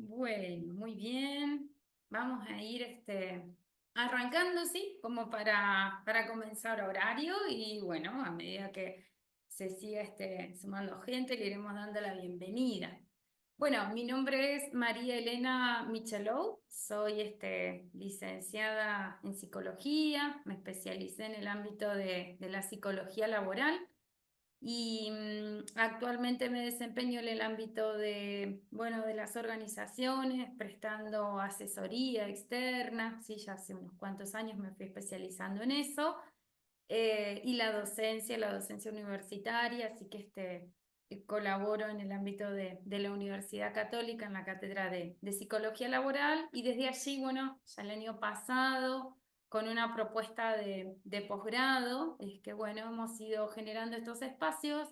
Bueno, muy bien. Vamos a ir arrancando, ¿sí? Como para comenzar horario y bueno, a medida que se siga sumando gente, le iremos dando la bienvenida. Bueno, mi nombre es María Elena Michelou, soy licenciada en psicología, me especialicé en el ámbito de la psicología laboral. Y actualmente me desempeño en el ámbito bueno, de las organizaciones, prestando asesoría externa, sí, ya hace unos cuantos años me fui especializando en eso, y la docencia universitaria, así que colaboro en el ámbito de la Universidad Católica en la cátedra de Psicología Laboral, y desde allí, bueno, ya el año pasado con una propuesta de posgrado, es que bueno, hemos ido generando estos espacios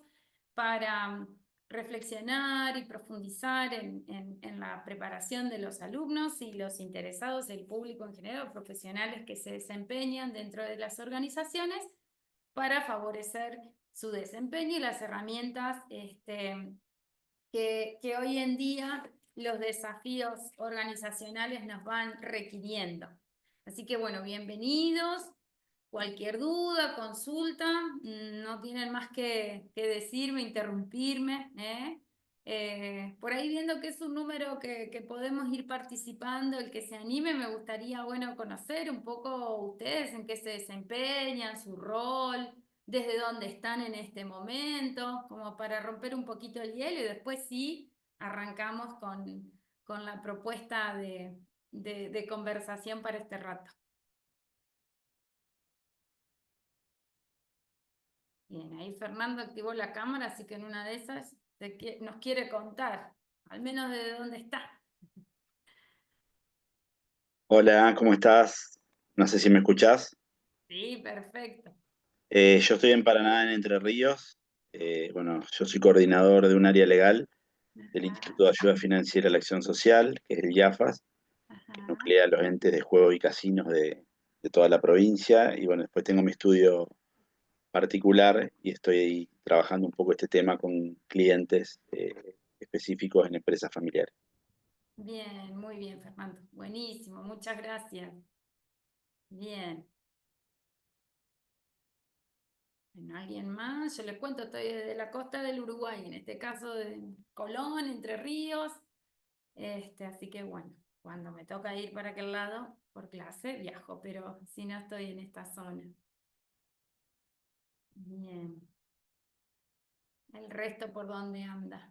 para reflexionar y profundizar en la preparación de los alumnos y los interesados, el público en general, profesionales que se desempeñan dentro de las organizaciones para favorecer su desempeño y las herramientas que hoy en día los desafíos organizacionales nos van requiriendo. Así que bueno, bienvenidos. Cualquier duda, consulta, no tienen más que decirme, interrumpirme, ¿eh? Por ahí viendo que es un número que podemos ir participando, el que se anime, me gustaría, bueno, conocer un poco ustedes en qué se desempeñan, su rol, desde dónde están en este momento, como para romper un poquito el hielo y después sí arrancamos con la propuesta de conversación para este rato. Bien, ahí Fernando activó la cámara, así que en una de esas nos quiere contar, al menos de dónde está. Hola, ¿cómo estás? No sé si me escuchás. Sí, perfecto. Yo estoy en Paraná, en Entre Ríos. Bueno, yo soy coordinador de un área legal del Ajá, Instituto de Ayuda Financiera a la Acción Social, que es el IAFAS, que ajá. nuclea los entes de juego y casinos de toda la provincia. Y bueno, después tengo mi estudio particular y estoy ahí trabajando un poco este tema con clientes específicos en empresas familiares. Bien, muy bien, Fernando. Buenísimo, muchas gracias. Bien. Bueno, ¿alguien más? Yo les cuento, estoy desde la costa del Uruguay, en este caso de Colón, Entre Ríos. Así que bueno, cuando me toca ir para aquel lado por clase, viajo, pero si no estoy en esta zona. Bien. El resto por dónde anda.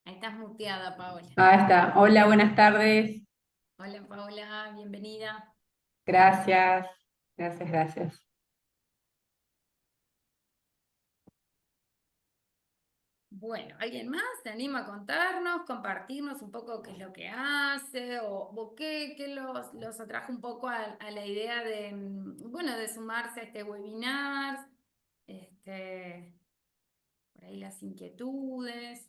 Ahí estás muteada, Paola. Ahí está. Hola, buenas tardes. Hola, Paola, bienvenida. Gracias, gracias, gracias. Bueno, ¿alguien más se anima a contarnos, compartirnos un poco qué es lo que hace o qué los atrajo un poco a la idea de, bueno, de sumarse a este webinar, este, por ahí las inquietudes?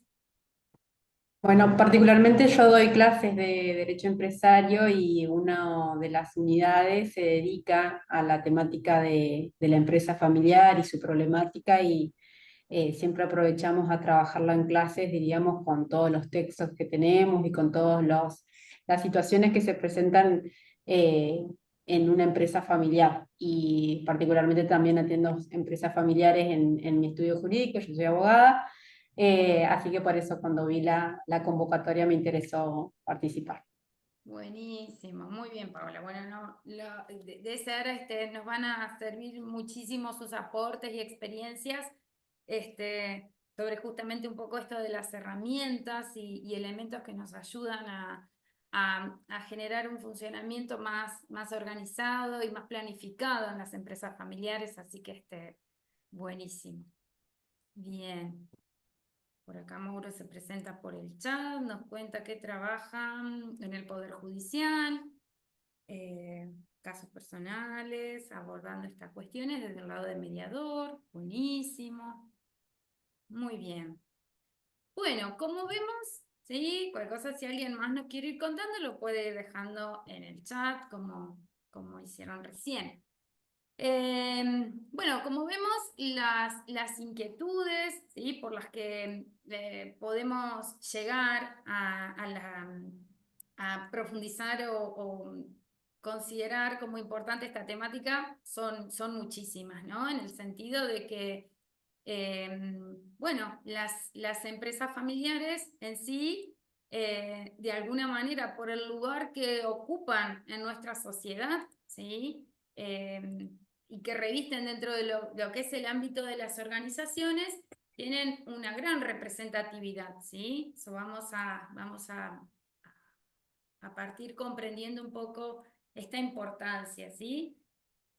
Bueno, particularmente yo doy clases de Derecho Empresario y una de las unidades se dedica a la temática de la empresa familiar y su problemática y siempre aprovechamos a trabajarla en clases, diríamos, con todos los textos que tenemos y con todas las situaciones que se presentan eh, en una empresa familiar. Y particularmente también atiendo empresas familiares en mi estudio jurídico, yo soy abogada, así que por eso cuando vi la convocatoria me interesó participar. Buenísimo, muy bien, Paola. Bueno, no, de ese área nos van a servir muchísimo sus aportes y experiencias sobre justamente un poco esto de las herramientas y elementos que nos ayudan a generar un funcionamiento más organizado y más planificado en las empresas familiares. Así que buenísimo. Bien. Por acá Mauro se presenta por el chat, nos cuenta que trabaja en el Poder Judicial, casos personales, abordando estas cuestiones desde el lado de mediador. Buenísimo. Muy bien. Bueno, como vemos, ¿sí? Cualquier cosa, si alguien más nos quiere ir contando, lo puede ir dejando en el chat como hicieron recién. Bueno, como vemos, las inquietudes, ¿sí?, por las que podemos llegar a profundizar o considerar como importante esta temática son muchísimas, ¿no? En el sentido de que, bueno, las empresas familiares en sí, de alguna manera, por el lugar que ocupan en nuestra sociedad, ¿sí?, y que revisten dentro de lo que es el ámbito de las organizaciones, tienen una gran representatividad, ¿sí? So, vamos a partir comprendiendo un poco esta importancia, ¿sí?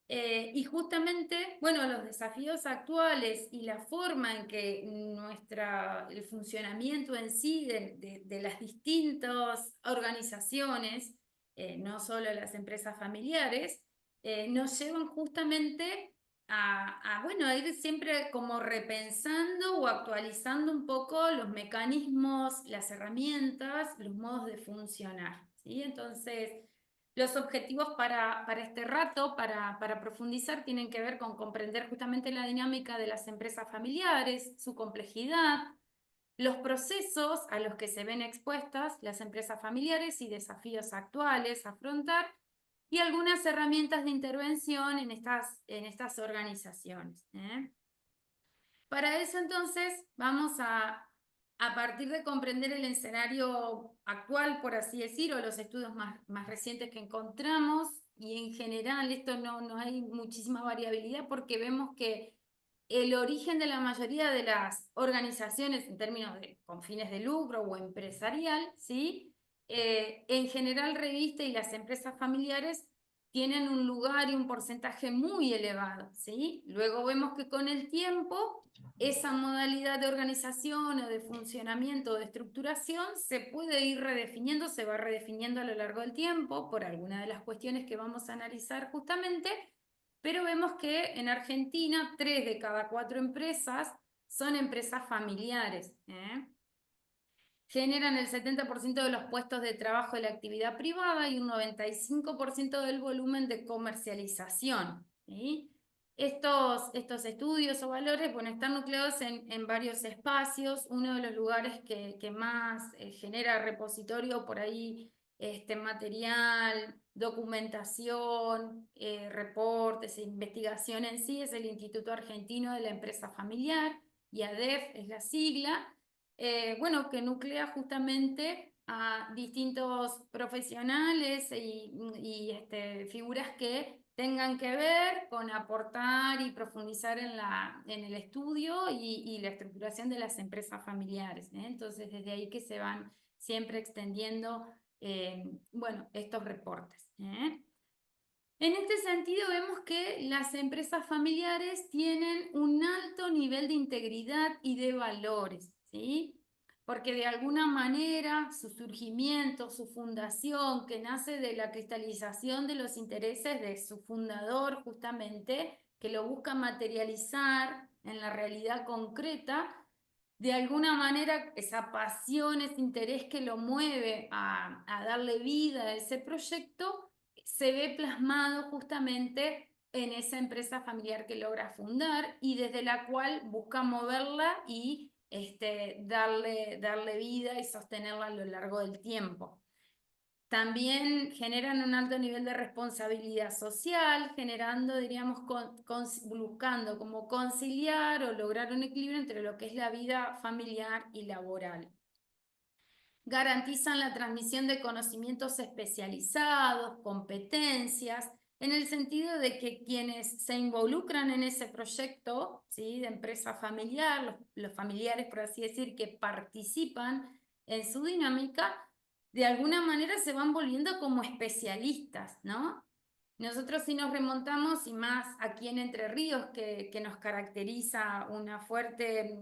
Y justamente, bueno, los desafíos actuales y la forma en que el funcionamiento en sí de las distintas organizaciones, no solo las empresas familiares, nos llevan justamente bueno, a ir siempre como repensando o actualizando un poco los mecanismos, las herramientas, los modos de funcionar, ¿sí? Entonces, los objetivos para este rato, para profundizar, tienen que ver con comprender justamente la dinámica de las empresas familiares, su complejidad, los procesos a los que se ven expuestas las empresas familiares y desafíos actuales a afrontar, y algunas herramientas de intervención en estas organizaciones, ¿eh? Para eso entonces vamos a partir de comprender el escenario actual, por así decir, o los estudios más recientes que encontramos, y en general esto no hay muchísima variabilidad porque vemos que el origen de la mayoría de las organizaciones en términos con fines de lucro o empresarial, ¿sí?, en general reviste y las empresas familiares tienen un lugar y un porcentaje muy elevado, ¿sí? Luego vemos que con el tiempo esa modalidad de organización o de funcionamiento o de estructuración se puede ir redefiniendo, se va redefiniendo a lo largo del tiempo por alguna de las cuestiones que vamos a analizar justamente, pero vemos que en Argentina 3 de cada 4 empresas son empresas familiares, ¿eh? Generan el 70% de los puestos de trabajo de la actividad privada y un 95% del volumen de comercialización, ¿sí? Estos estudios o valores, bueno, están nucleados en varios espacios. Uno de los lugares que más genera repositorio por ahí, material, documentación, reportes e investigación en sí, es el Instituto Argentino de la Empresa Familiar, IADEF es la sigla. Bueno, que nuclea justamente a distintos profesionales y figuras que tengan que ver con aportar y profundizar en el estudio y la estructuración de las empresas familiares, ¿eh? Entonces, desde ahí que se van siempre extendiendo, bueno, estos reportes, ¿eh? En este sentido, vemos que las empresas familiares tienen un alto nivel de integridad y de valores, ¿sí? Porque de alguna manera su surgimiento, su fundación, que nace de la cristalización de los intereses de su fundador, justamente, que lo busca materializar en la realidad concreta, de alguna manera esa pasión, ese interés que lo mueve a darle vida a ese proyecto, se ve plasmado justamente en esa empresa familiar que logra fundar y desde la cual busca moverla y darle vida y sostenerla a lo largo del tiempo. También generan un alto nivel de responsabilidad social, generando, diríamos, buscando como conciliar o lograr un equilibrio entre lo que es la vida familiar y laboral. Garantizan la transmisión de conocimientos especializados, competencias, en el sentido de que quienes se involucran en ese proyecto, ¿sí?, de empresa familiar, los familiares, por así decir, que participan en su dinámica, de alguna manera se van volviendo como especialistas, ¿no? Nosotros si nos remontamos, y más aquí en Entre Ríos, que nos caracteriza una fuerte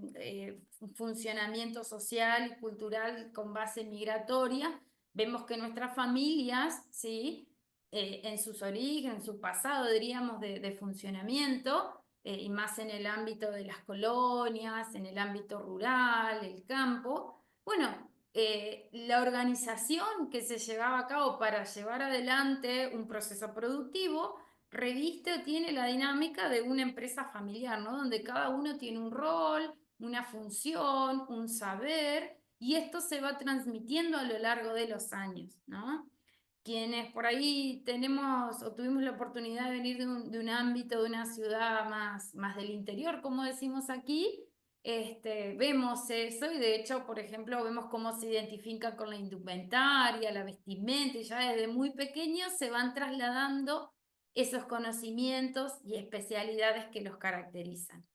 funcionamiento social y cultural con base migratoria, vemos que nuestras familias, ¿sí?, en sus orígenes, en su pasado, diríamos, de funcionamiento, y más en el ámbito de las colonias, en el ámbito rural, el campo, bueno, la organización que se llevaba a cabo para llevar adelante un proceso productivo reviste o tiene la dinámica de una empresa familiar, ¿no? Donde cada uno tiene un rol, una función, un saber, y esto se va transmitiendo a lo largo de los años, ¿no? Quienes por ahí tenemos o tuvimos la oportunidad de venir de un ámbito, de una ciudad más del interior, como decimos aquí, vemos eso y de hecho, por ejemplo, vemos cómo se identifica con la indumentaria, la vestimenta, y ya desde muy pequeños se van trasladando esos conocimientos y especialidades que los caracterizan.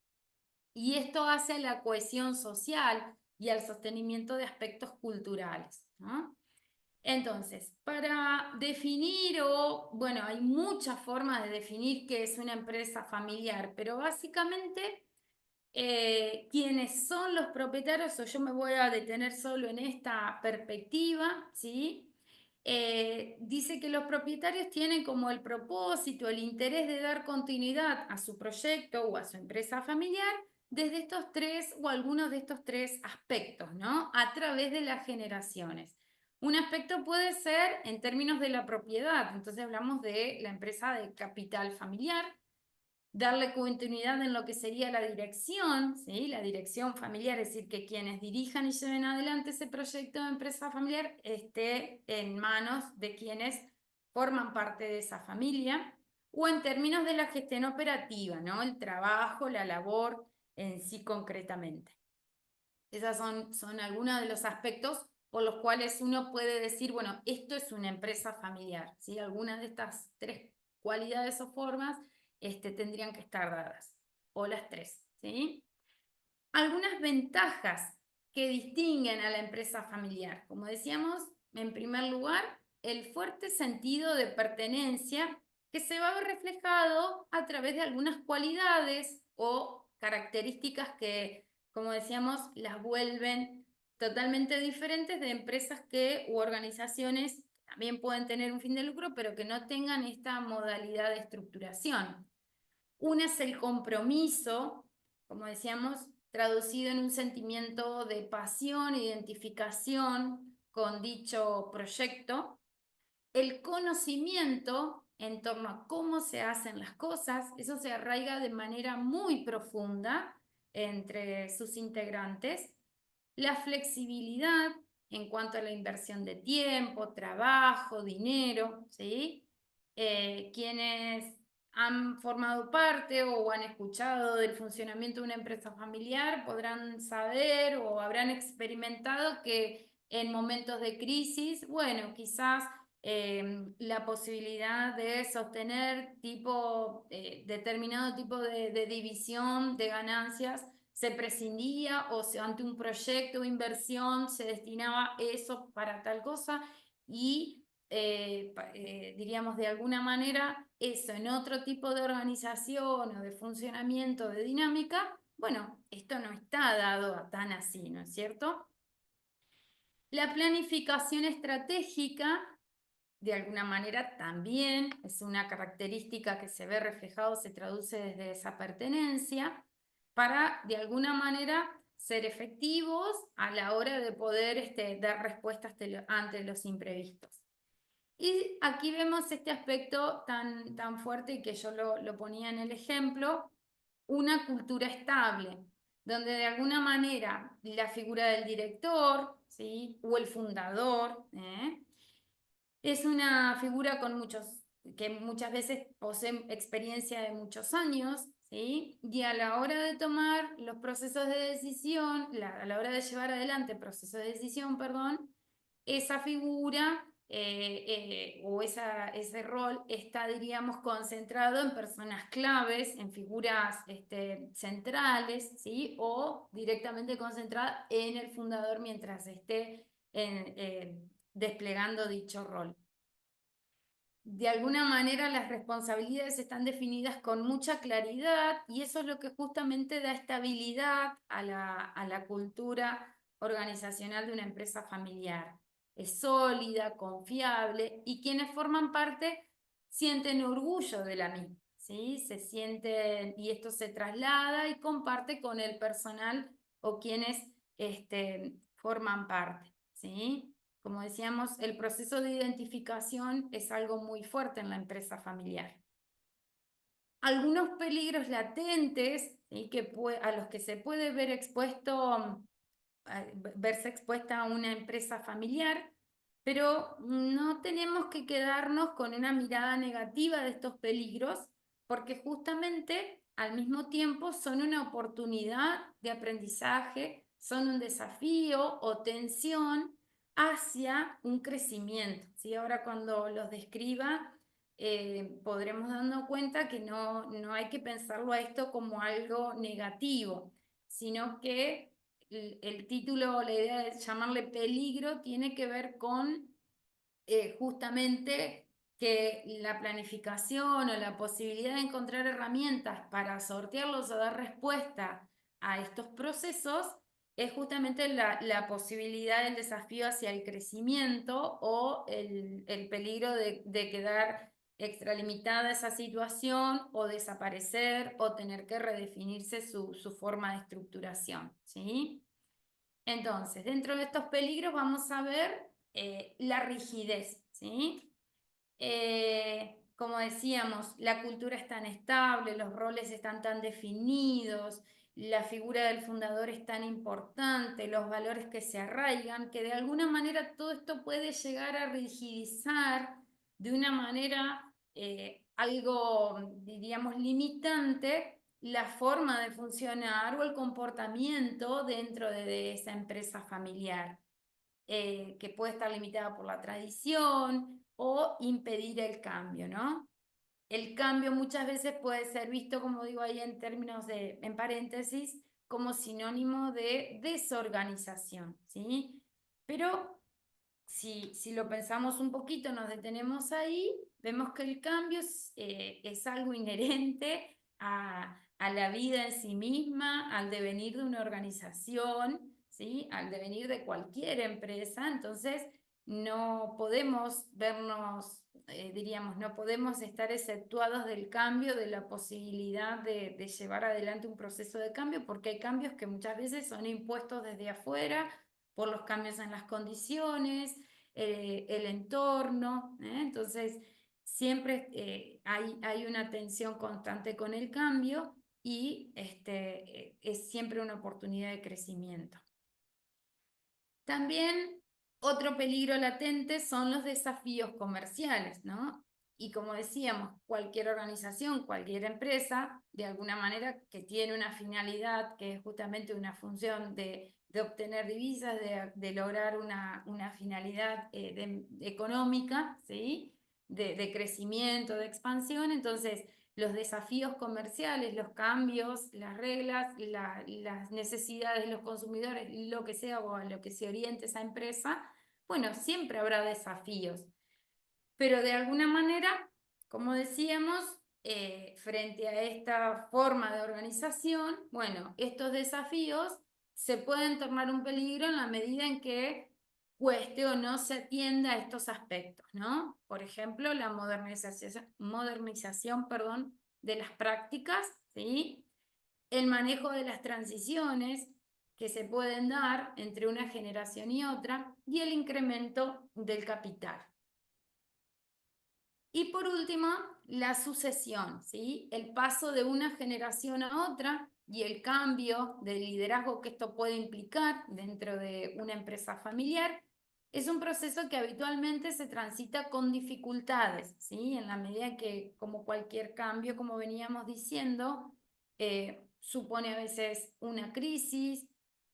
Y esto hace a la cohesión social y al sostenimiento de aspectos culturales, ¿no? Entonces, para definir bueno, hay muchas formas de definir qué es una empresa familiar, pero básicamente quienes son los propietarios, o yo me voy a detener solo en esta perspectiva, ¿sí? Dice que los propietarios tienen como el propósito, el interés de dar continuidad a su proyecto o a su empresa familiar desde estos tres o algunos de estos tres aspectos, ¿no? A través de las generaciones. Un aspecto puede ser en términos de la propiedad, entonces hablamos de la empresa de capital familiar, darle continuidad en lo que sería la dirección, ¿sí? La dirección familiar, es decir, que quienes dirijan y lleven adelante ese proyecto de empresa familiar esté en manos de quienes forman parte de esa familia, o en términos de la gestión operativa, ¿no? El trabajo, la labor en sí concretamente. Esos son algunos de los aspectos por los cuales uno puede decir, bueno, esto es una empresa familiar, ¿sí? Algunas de estas tres cualidades o formas tendrían que estar dadas, o las tres, ¿sí? Algunas ventajas que distinguen a la empresa familiar. Como decíamos, en primer lugar, el fuerte sentido de pertenencia que se va a ver reflejado a través de algunas cualidades o características que, como decíamos, las vuelven totalmente diferentes de empresas u organizaciones también pueden tener un fin de lucro, pero que no tengan esta modalidad de estructuración. Una es el compromiso, como decíamos, traducido en un sentimiento de pasión, identificación con dicho proyecto. El conocimiento en torno a cómo se hacen las cosas, eso se arraiga de manera muy profunda entre sus integrantes. La flexibilidad en cuanto a la inversión de tiempo, trabajo, dinero, ¿sí? Quienes han formado parte o han escuchado del funcionamiento de una empresa familiar podrán saber o habrán experimentado que en momentos de crisis, bueno, quizás la posibilidad de sostener determinado tipo de división de ganancias se prescindía o ante un proyecto o inversión se destinaba eso para tal cosa y diríamos de alguna manera eso en otro tipo de organización o de funcionamiento, de dinámica, bueno, esto no está dado tan así, ¿no es cierto? La planificación estratégica de alguna manera también es una característica que se ve reflejado, se traduce desde esa pertenencia, para de alguna manera ser efectivos a la hora de poder dar respuestas ante los imprevistos. Y aquí vemos este aspecto tan fuerte y que yo lo ponía en el ejemplo, una cultura estable, donde de alguna manera la figura del director, ¿sí? O el fundador, es una figura que muchas veces posee experiencia de muchos años, ¿sí? Y a la hora de tomar los procesos de decisión, a la hora de llevar adelante procesos de decisión, perdón, esa figura o ese rol está, diríamos, concentrado en personas claves, en figuras centrales, ¿sí? O directamente concentrada en el fundador mientras esté desplegando dicho rol. De alguna manera las responsabilidades están definidas con mucha claridad y eso es lo que justamente da estabilidad a la cultura organizacional de una empresa familiar. Es sólida, confiable y quienes forman parte sienten orgullo de la misma, ¿sí? Se sienten, y esto se traslada y comparte con el personal o quienes forman parte, ¿sí? Como decíamos, el proceso de identificación es algo muy fuerte en la empresa familiar. algunos peligros latentes, ¿sí? A los que se puede ver verse expuesta a una empresa familiar, pero no tenemos que quedarnos con una mirada negativa de estos peligros, porque justamente al mismo tiempo son una oportunidad de aprendizaje, son un desafío o tensión hacia un crecimiento, ¿sí? Ahora cuando los describa, podremos darnos cuenta que no hay que pensarlo a esto como algo negativo, sino que el título, la idea de llamarle peligro, tiene que ver con justamente que la planificación o la posibilidad de encontrar herramientas para sortearlos o dar respuesta a estos procesos es justamente la posibilidad del desafío hacia el crecimiento o el peligro de quedar extralimitada esa situación o desaparecer o tener que redefinirse su forma de estructuración, ¿sí? Entonces, dentro de estos peligros vamos a ver la rigidez, ¿sí? Como decíamos, la cultura es tan estable, los roles están tan definidos, la figura del fundador es tan importante, los valores que se arraigan, que de alguna manera todo esto puede llegar a rigidizar de una manera algo, diríamos, limitante la forma de funcionar o el comportamiento dentro de esa empresa familiar, que puede estar limitada por la tradición o impedir el cambio, ¿no? El cambio muchas veces puede ser visto, como digo ahí en términos en paréntesis, como sinónimo de desorganización, ¿sí? Pero si lo pensamos un poquito, nos detenemos ahí, vemos que el cambio es algo inherente a la vida en sí misma, al devenir de una organización, ¿sí? Al devenir de cualquier empresa. Entonces, no podemos vernos, diríamos, no podemos estar exceptuados del cambio, de la posibilidad de llevar adelante un proceso de cambio, porque hay cambios que muchas veces son impuestos desde afuera por los cambios en las condiciones, el entorno, ¿eh? Entonces, siempre hay una tensión constante con el cambio y es siempre una oportunidad de crecimiento. También otro peligro latente son los desafíos comerciales, ¿no? Y como decíamos, cualquier organización, cualquier empresa, de alguna manera que tiene una finalidad, que es justamente una función de obtener divisas, de lograr una finalidad económica, ¿sí? De crecimiento, de expansión. Entonces, los desafíos comerciales, los cambios, las reglas, las necesidades de los consumidores, lo que sea o a lo que se oriente esa empresa, bueno, siempre habrá desafíos, pero de alguna manera, como decíamos, frente a esta forma de organización, bueno, estos desafíos se pueden tornar un peligro en la medida en que cueste o no se atienda a estos aspectos, ¿no? Por ejemplo, la modernización, perdón, de las prácticas, ¿sí? El manejo de las transiciones que se pueden dar entre una generación y otra y el incremento del capital. Y por último, la sucesión, ¿sí? El paso de una generación a otra y el cambio de liderazgo que esto puede implicar dentro de una empresa familiar es un proceso que habitualmente se transita con dificultades, ¿sí? En la medida que, como cualquier cambio, como veníamos diciendo, supone a veces una crisis,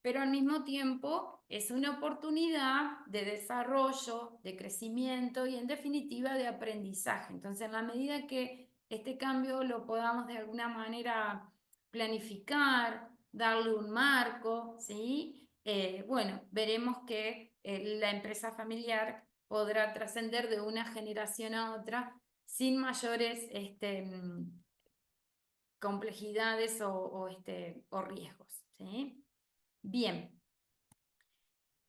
pero al mismo tiempo es una oportunidad de desarrollo, de crecimiento y en definitiva de aprendizaje. Entonces, en la medida que este cambio lo podamos de alguna manera planificar, darle un marco, ¿sí? Bueno, veremos que la empresa familiar podrá trascender de una generación a otra sin mayores complejidades o riesgos, ¿sí? Bien.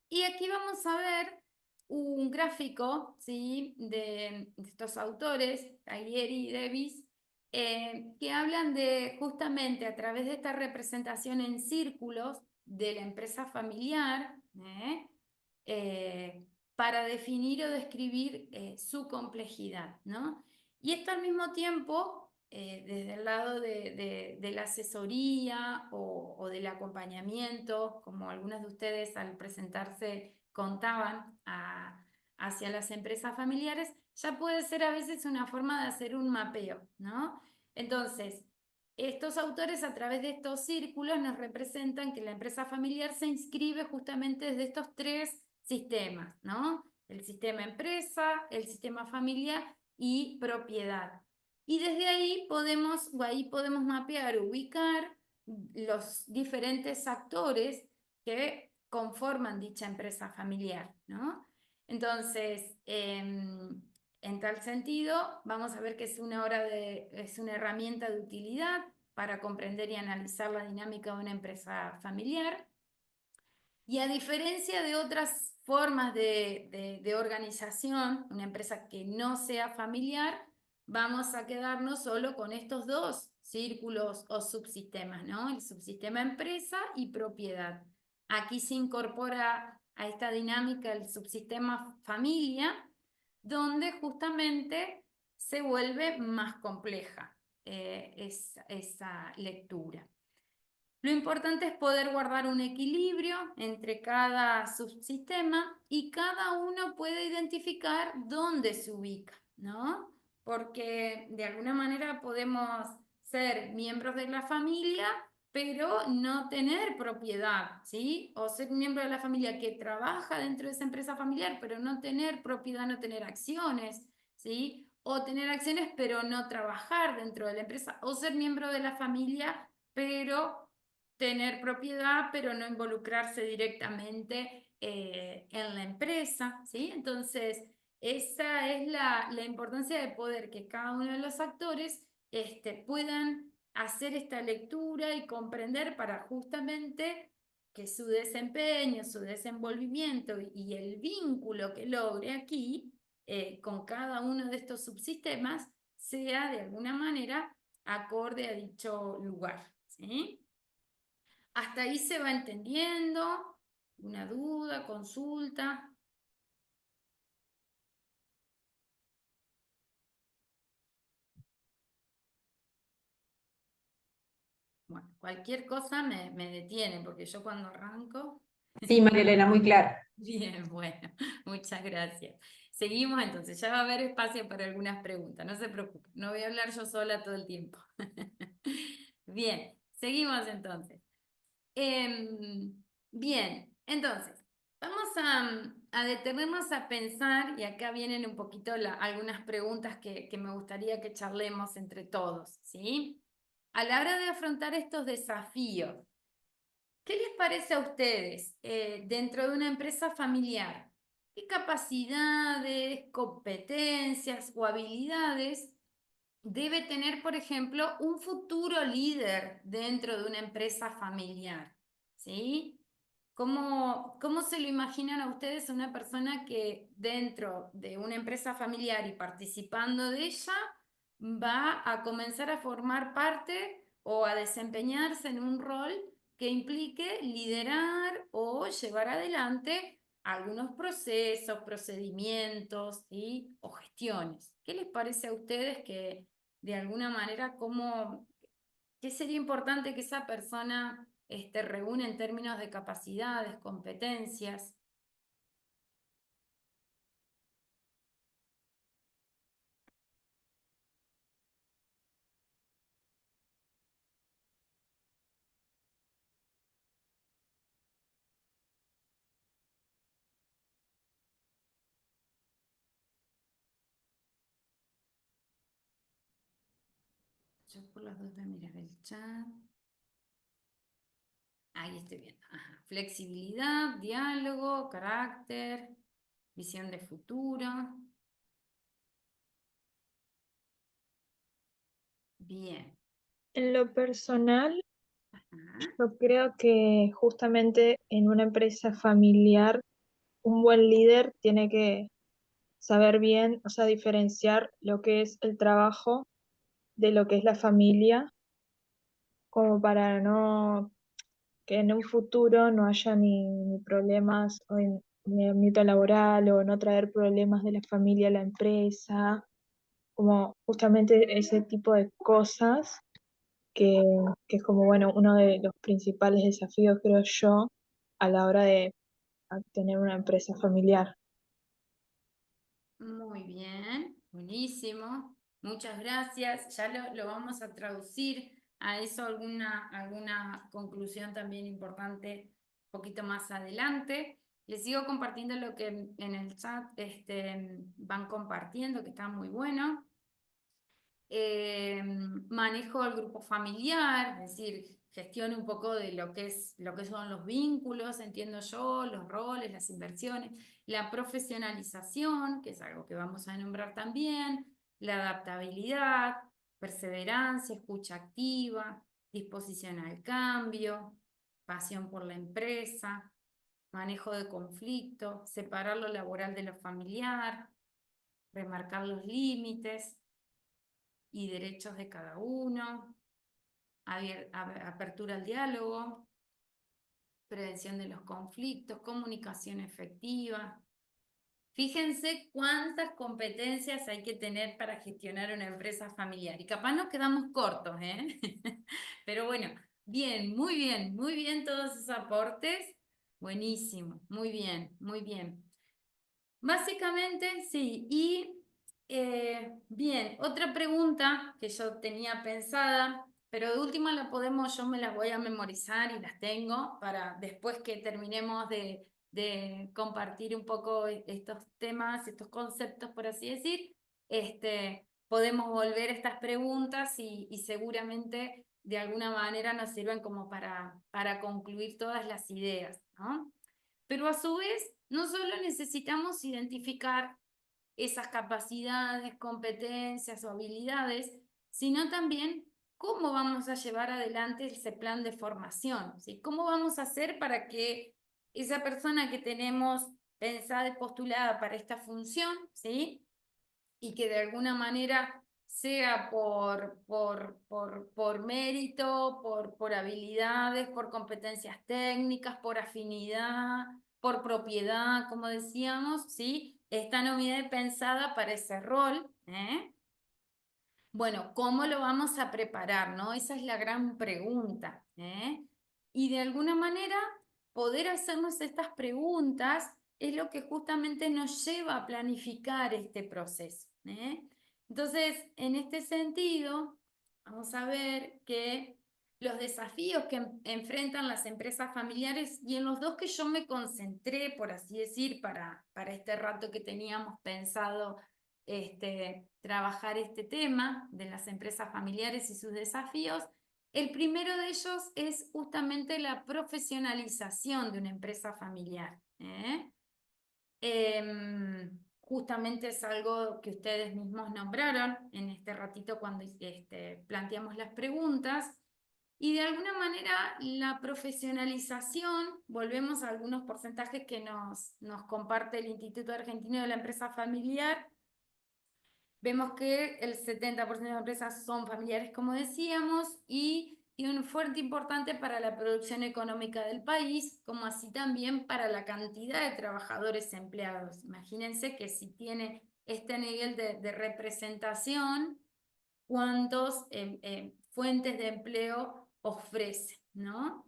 Y aquí vamos a ver un gráfico, ¿sí? de estos autores, Taglieri y Davis, que hablan de justamente a través de esta representación en círculos de la empresa familiar, para definir o describir su complejidad, ¿no? Y esto al mismo tiempo desde el lado de la asesoría o del acompañamiento, como algunos de ustedes al presentarse contaban hacia las empresas familiares, ya puede ser a veces una forma de hacer un mapeo, ¿no? Entonces, estos autores a través de estos círculos nos representan que la empresa familiar se inscribe justamente desde estos tres sistemas, ¿no? El sistema empresa, el sistema familiar y propiedad. Y desde ahí podemos mapear, ubicar los diferentes actores que conforman dicha empresa familiar, ¿no? Entonces, en tal sentido, vamos a ver que es es una herramienta de utilidad para comprender y analizar la dinámica de una empresa familiar. Y a diferencia de otras formas de organización, una empresa que no sea familiar, vamos a quedarnos solo con estos dos círculos o subsistemas, ¿no? El subsistema empresa y propiedad. Aquí se incorpora a esta dinámica el subsistema familia, donde justamente se vuelve más compleja esa lectura. Lo importante es poder guardar un equilibrio entre cada subsistema y cada uno puede identificar dónde se ubica, ¿no? Porque de alguna manera podemos ser miembros de la familia, pero no tener propiedad, ¿sí? O ser miembro de la familia que trabaja dentro de esa empresa familiar, pero no tener propiedad, no tener acciones, ¿sí? O tener acciones, pero no trabajar dentro de la empresa, o ser miembro de la familia, pero tener propiedad, pero no involucrarse directamente en la empresa, ¿sí? Entonces, esa es la importancia de poder que cada uno de los actores puedan hacer esta lectura y comprender para justamente que su desempeño, su desenvolvimiento y el vínculo que logre aquí con cada uno de estos subsistemas sea de alguna manera acorde a dicho lugar, ¿sí? Hasta ahí se va entendiendo. ¿Una duda, consulta? Bueno, cualquier cosa me detiene, porque yo cuando arranco... Sí, María Elena, muy claro. Bien, bueno, muchas gracias. Seguimos entonces, ya va a haber espacio para algunas preguntas, no se preocupen, no voy a hablar yo sola todo el tiempo. Bien, seguimos entonces. Bien, entonces, vamos a detenernos a pensar, y acá vienen un poquito algunas preguntas que me gustaría que charlemos entre todos, ¿sí? A la hora de afrontar estos desafíos, ¿qué les parece a ustedes dentro de una empresa familiar? ¿Qué capacidades, competencias o habilidades debe tener, por ejemplo, un futuro líder dentro de una empresa familiar? ¿Sí? ¿Cómo se lo imaginan a ustedes una persona que dentro de una empresa familiar y participando de ella va a comenzar a formar parte o a desempeñarse en un rol que implique liderar o llevar adelante algunos procesos, procedimientos, ¿sí? O gestiones? ¿Qué les parece a ustedes que de alguna manera qué sería importante que esa persona reúne en términos de capacidades, competencias? Yo por las dos voy a mirar el chat. Ahí estoy viendo. Ajá. Flexibilidad, diálogo, carácter, visión de futuro. Bien. En lo personal, Ajá. yo creo que justamente en una empresa familiar, un buen líder tiene que saber bien, o sea, diferenciar lo que es el trabajo de lo que es la familia, como para no que en un futuro no haya ni problemas ni ámbito laboral o no traer problemas de la familia a la empresa como justamente ese tipo de cosas que, que es como, bueno, uno de los principales desafíos, creo yo, a la hora de tener una empresa familiar. Muy bien, buenísimo. Muchas gracias. Ya lo vamos a traducir a eso alguna conclusión también importante un poquito más adelante. Les sigo compartiendo lo que en el chat van compartiendo, que está muy bueno. Manejo el grupo familiar, es decir, gestiono un poco de lo que son los vínculos, entiendo yo, los roles, las inversiones, la profesionalización, que es algo que vamos a nombrar también, la adaptabilidad, perseverancia, escucha activa, disposición al cambio, pasión por la empresa, manejo de conflicto, separar lo laboral de lo familiar, remarcar los límites y derechos de cada uno, apertura al diálogo, prevención de los conflictos, comunicación efectiva. Fíjense cuántas competencias hay que tener para gestionar una empresa familiar. Y capaz nos quedamos cortos, ¿eh? Pero bueno, muy bien todos esos aportes. Buenísimo, muy bien, muy bien. Básicamente, sí. Y bien, otra pregunta que yo tenía pensada, pero de última yo me las voy a memorizar y las tengo para después que terminemos de compartir un poco estos temas, estos conceptos, por así decir, podemos volver a estas preguntas y seguramente de alguna manera nos sirven como para concluir todas las ideas, ¿no? Pero a su vez, no solo necesitamos identificar esas capacidades, competencias o habilidades, sino también cómo vamos a llevar adelante ese plan de formación, ¿sí? ¿Cómo vamos a hacer para que esa persona que tenemos pensada y postulada para esta función, ¿sí? Y que de alguna manera sea por mérito, por habilidades, por competencias técnicas, por afinidad, por propiedad, como decíamos, ¿sí? Está nominada y pensada para ese rol, ¿eh? Bueno, ¿cómo lo vamos a preparar, no? Esa es la gran pregunta, ¿eh? Y de alguna manera, poder hacernos estas preguntas es lo que justamente nos lleva a planificar este proceso, ¿eh? Entonces, en este sentido, vamos a ver que los desafíos que enfrentan las empresas familiares y en los dos que yo me concentré, por así decir, para este rato que teníamos pensado trabajar este tema de las empresas familiares y sus desafíos. El primero de ellos es justamente la profesionalización de una empresa familiar, ¿eh? Justamente es algo que ustedes mismos nombraron en este ratito cuando planteamos las preguntas. Y de alguna manera la profesionalización, volvemos a algunos porcentajes que nos comparte el Instituto Argentino de la Empresa Familiar. Vemos que el 70% de las empresas son familiares, como decíamos, y tiene un fuerte importante para la producción económica del país, como así también para la cantidad de trabajadores empleados. Imagínense que si tiene este nivel de representación, cuántos fuentes de empleo ofrece, ¿no?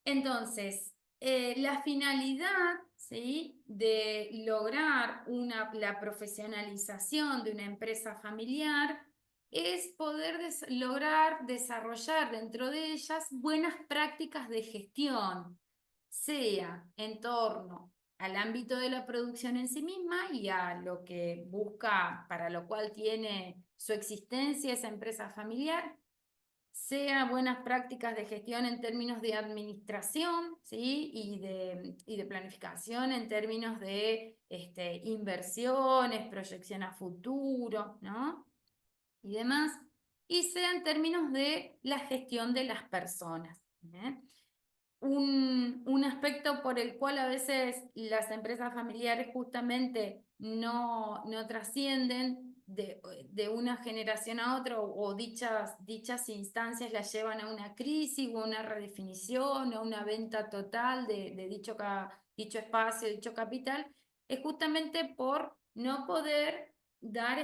Entonces, la finalidad, ¿sí?, de lograr la profesionalización de una empresa familiar es poder lograr desarrollar dentro de ellas buenas prácticas de gestión, sea en torno al ámbito de la producción en sí misma y a lo que busca, para lo cual tiene su existencia esa empresa familiar, sea buenas prácticas de gestión en términos de administración, ¿sí? y de planificación en términos de inversiones, proyección a futuro, ¿no? Y demás, y sea en términos de la gestión de las personas, ¿eh? Un aspecto por el cual a veces las empresas familiares justamente no trascienden de una generación a otra o dichas instancias las llevan a una crisis o a una redefinición o a una venta total de dicho espacio, dicho capital, es justamente por no poder dar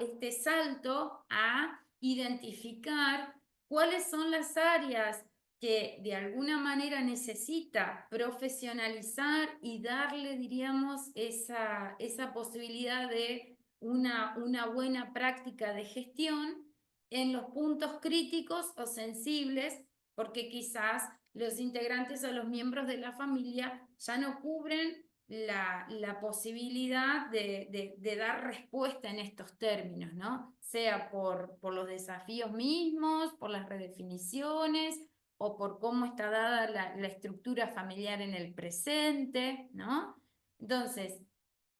este salto a identificar cuáles son las áreas que de alguna manera necesita profesionalizar y darle, diríamos, esa posibilidad de una buena práctica de gestión en los puntos críticos o sensibles, porque quizás los integrantes o los miembros de la familia ya no cubren la posibilidad de dar respuesta en estos términos, ¿no? Sea por los desafíos mismos, por las redefiniciones, o por cómo está dada la estructura familiar en el presente, ¿no? Entonces,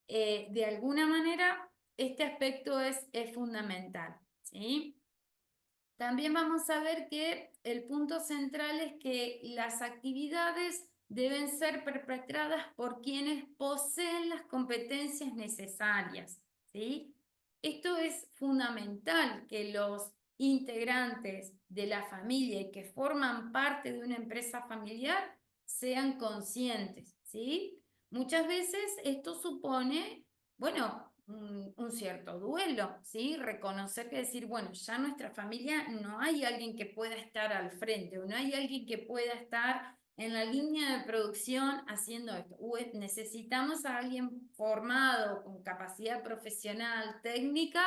de alguna manera, este aspecto es fundamental, ¿sí? También vamos a ver que el punto central es que las actividades deben ser perpetradas por quienes poseen las competencias necesarias, ¿sí? Esto es fundamental, que los integrantes de la familia y que forman parte de una empresa familiar sean conscientes, ¿sí? Muchas veces esto supone, bueno, un cierto duelo, ¿sí? Reconocer que decir, bueno, ya en nuestra familia no hay alguien que pueda estar al frente, o no hay alguien que pueda estar en la línea de producción haciendo esto. Necesitamos a alguien formado, con capacidad profesional, técnica,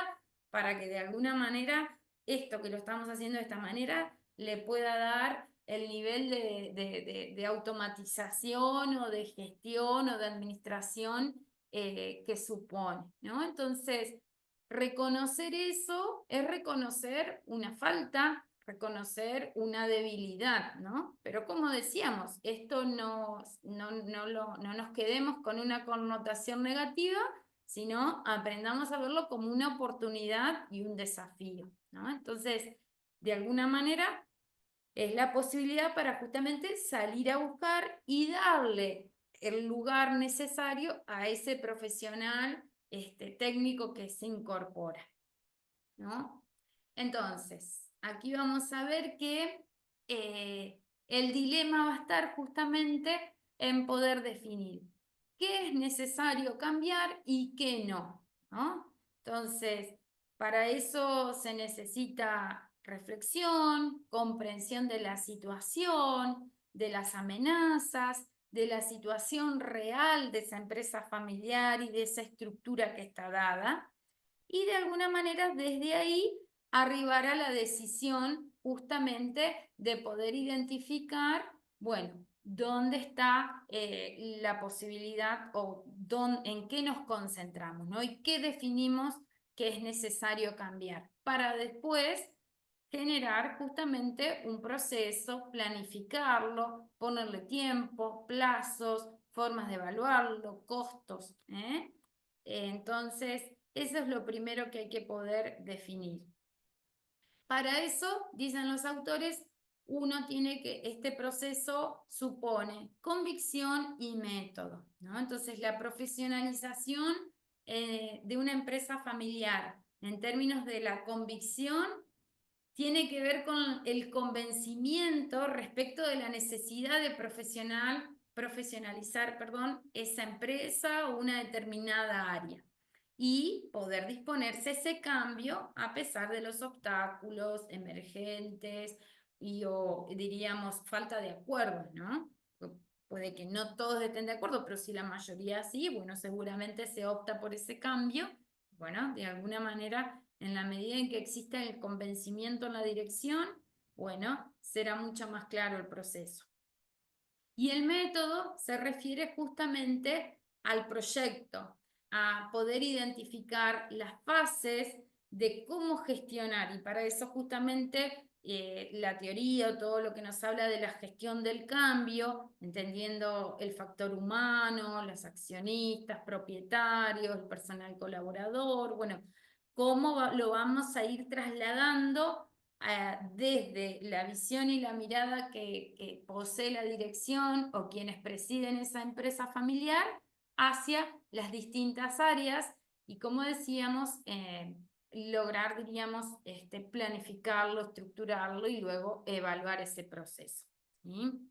para que de alguna manera esto que lo estamos haciendo de esta manera le pueda dar el nivel de automatización o de gestión o de administración que supone, ¿no? Entonces, reconocer eso es reconocer una falta, reconocer una debilidad, ¿no? Pero como decíamos, esto no nos quedemos con una connotación negativa, sino aprendamos a verlo como una oportunidad y un desafío, ¿no? Entonces, de alguna manera, es la posibilidad para justamente salir a buscar y darle el lugar necesario a ese profesional técnico que se incorpora, ¿no? Entonces, aquí vamos a ver que el dilema va a estar justamente en poder definir qué es necesario cambiar y qué no, ¿no? Entonces, para eso se necesita reflexión, comprensión de la situación, de las amenazas, de la situación real de esa empresa familiar y de esa estructura que está dada, y de alguna manera desde ahí arribar a la decisión justamente de poder identificar, bueno, dónde está la posibilidad o en qué nos concentramos, ¿no? Y qué definimos que es necesario cambiar para después generar justamente un proceso, planificarlo, ponerle tiempo, plazos, formas de evaluarlo, costos, ¿eh? Entonces, eso es lo primero que hay que poder definir. Para eso, dicen los autores, uno tiene que, este proceso supone convicción y método, ¿no? Entonces, la profesionalización de una empresa familiar en términos de la convicción tiene que ver con el convencimiento respecto de la necesidad de profesionalizar, esa empresa o una determinada área y poder disponerse ese cambio a pesar de los obstáculos emergentes o diríamos falta de acuerdo, ¿no? Puede que no todos estén de acuerdo, pero si la mayoría sí, bueno, seguramente se opta por ese cambio. Bueno, de alguna manera, en la medida en que exista el convencimiento en la dirección, bueno, será mucho más claro el proceso. Y el método se refiere justamente al proyecto, a poder identificar las fases de cómo gestionar, y para eso justamente la teoría o todo lo que nos habla de la gestión del cambio, entendiendo el factor humano, los accionistas, propietarios, el personal colaborador, bueno, cómo lo vamos a ir trasladando desde la visión y la mirada que posee la dirección o quienes presiden esa empresa familiar hacia las distintas áreas y, como decíamos, lograr, diríamos, planificarlo, estructurarlo y luego evaluar ese proceso, ¿sí?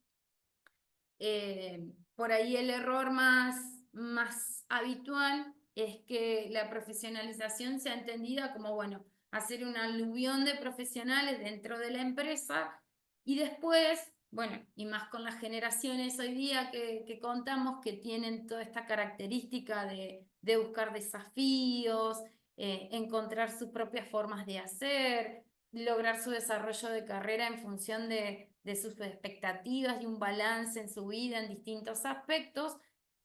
Por ahí el error más habitual es que la profesionalización sea entendida como, bueno, hacer un aluvión de profesionales dentro de la empresa y después, bueno, y más con las generaciones hoy día que contamos que tienen toda esta característica de buscar desafíos, encontrar sus propias formas de hacer, lograr su desarrollo de carrera en función de sus expectativas y un balance en su vida en distintos aspectos.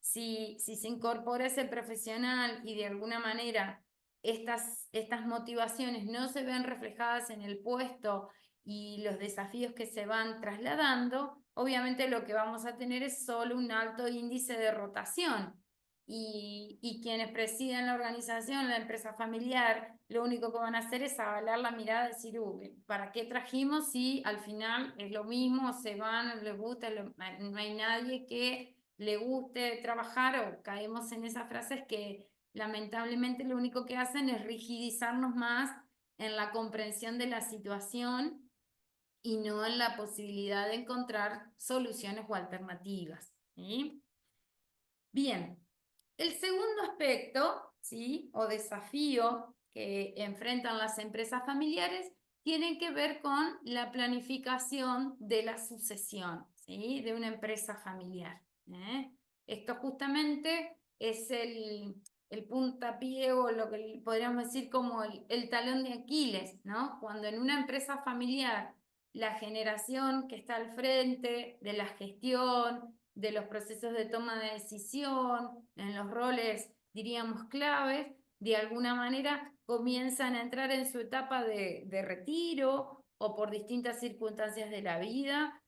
Si se incorpora ese profesional y de alguna manera estas motivaciones no se ven reflejadas en el puesto y los desafíos que se van trasladando, obviamente lo que vamos a tener es solo un alto índice de rotación. Y quienes presiden la organización, la empresa familiar, lo único que van a hacer es avalar la mirada y decir, ¿para qué trajimos si al final es lo mismo, se van, les gusta, no hay nadie que le guste trabajar? O caemos en esas frases que lamentablemente lo único que hacen es rigidizarnos más en la comprensión de la situación y no en la posibilidad de encontrar soluciones o alternativas, ¿sí? Bien, el segundo aspecto, ¿sí?, o desafío que enfrentan las empresas familiares tiene que ver con la planificación de la sucesión, ¿sí?, de una empresa familiar. Esto justamente es el puntapié o lo que podríamos decir como el talón de Aquiles, ¿no? Cuando en una empresa familiar la generación que está al frente de la gestión, de los procesos de toma de decisión, en los roles, diríamos, claves, de alguna manera comienzan a entrar en su etapa de retiro o por distintas circunstancias de la vida,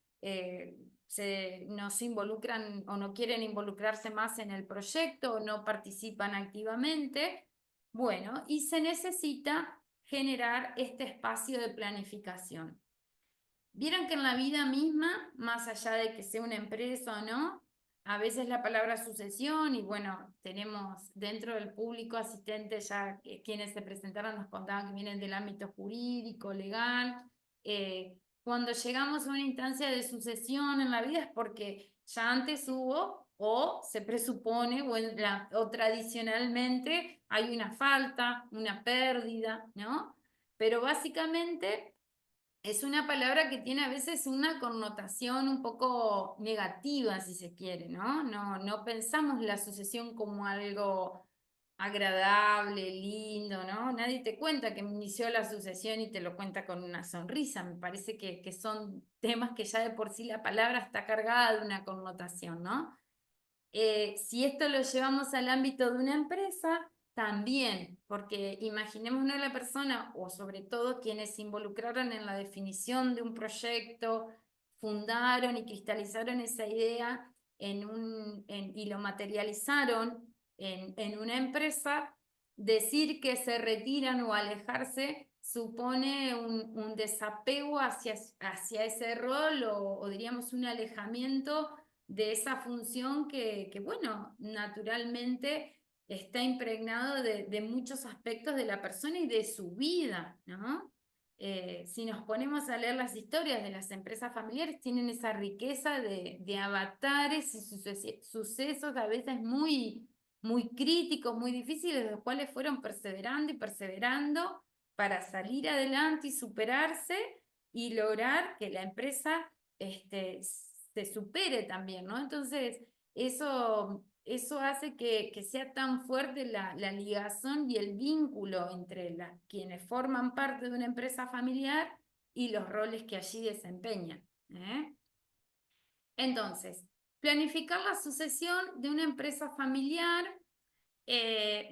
no se involucran o no quieren involucrarse más en el proyecto o no participan activamente. Bueno, y se necesita generar este espacio de planificación. Vieron que en la vida misma, más allá de que sea una empresa o no, a veces la palabra sucesión, y bueno, tenemos dentro del público asistente ya quienes se presentaron nos contaban que vienen del ámbito jurídico, legal. Cuando llegamos a una instancia de sucesión en la vida es porque ya antes hubo o se presupone o tradicionalmente hay una falta, una pérdida, ¿no? Pero básicamente es una palabra que tiene a veces una connotación un poco negativa, si se quiere, ¿no? No pensamos la sucesión como algo agradable, lindo, ¿no? Nadie te cuenta que inició la sucesión y te lo cuenta con una sonrisa. Me parece que son temas que ya de por sí la palabra está cargada de una connotación, ¿no? Si esto lo llevamos al ámbito de una empresa, también, porque imaginémonos la persona, o sobre todo quienes se involucraron en la definición de un proyecto, fundaron y cristalizaron esa idea y lo materializaron en una empresa, decir que se retiran o alejarse supone un desapego hacia ese rol o diríamos un alejamiento de esa función que, bueno, naturalmente está impregnado de muchos aspectos de la persona y de su vida, ¿no? Si nos ponemos a leer las historias de las empresas familiares, tienen esa riqueza de avatares y sucesos a veces muy, muy críticos, muy difíciles, los cuales fueron perseverando y perseverando para salir adelante y superarse y lograr que la empresa se supere también, ¿no? Entonces, eso hace que sea tan fuerte la ligazón y el vínculo entre quienes forman parte de una empresa familiar y los roles que allí desempeñan. Entonces, planificar la sucesión de una empresa familiar.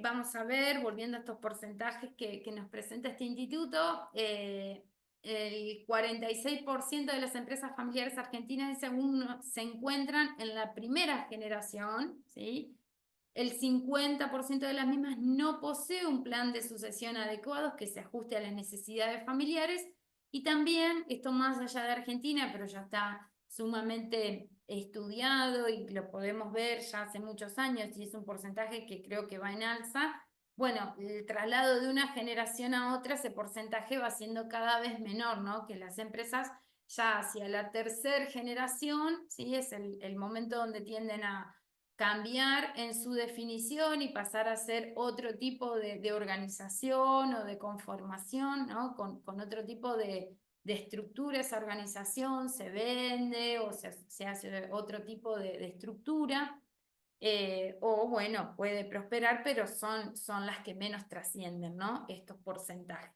Vamos a ver, volviendo a estos porcentajes que nos presenta este instituto, el 46% de las empresas familiares argentinas se encuentran en la primera generación, ¿sí? El 50% de las mismas no posee un plan de sucesión adecuado que se ajuste a las necesidades familiares. Y también, esto más allá de Argentina, pero ya está sumamente estudiado y lo podemos ver ya hace muchos años y es un porcentaje que creo que va en alza. Bueno, el traslado de una generación a otra, ese porcentaje va siendo cada vez menor, ¿no? Que las empresas ya hacia la tercera generación, ¿sí? Es el momento donde tienden a cambiar en su definición y pasar a ser otro tipo de organización o de conformación, ¿no? Con otro tipo de estructura esa organización, se vende o se hace otro tipo de estructura, o bueno, puede prosperar, pero son las que menos trascienden, ¿no? Estos porcentajes.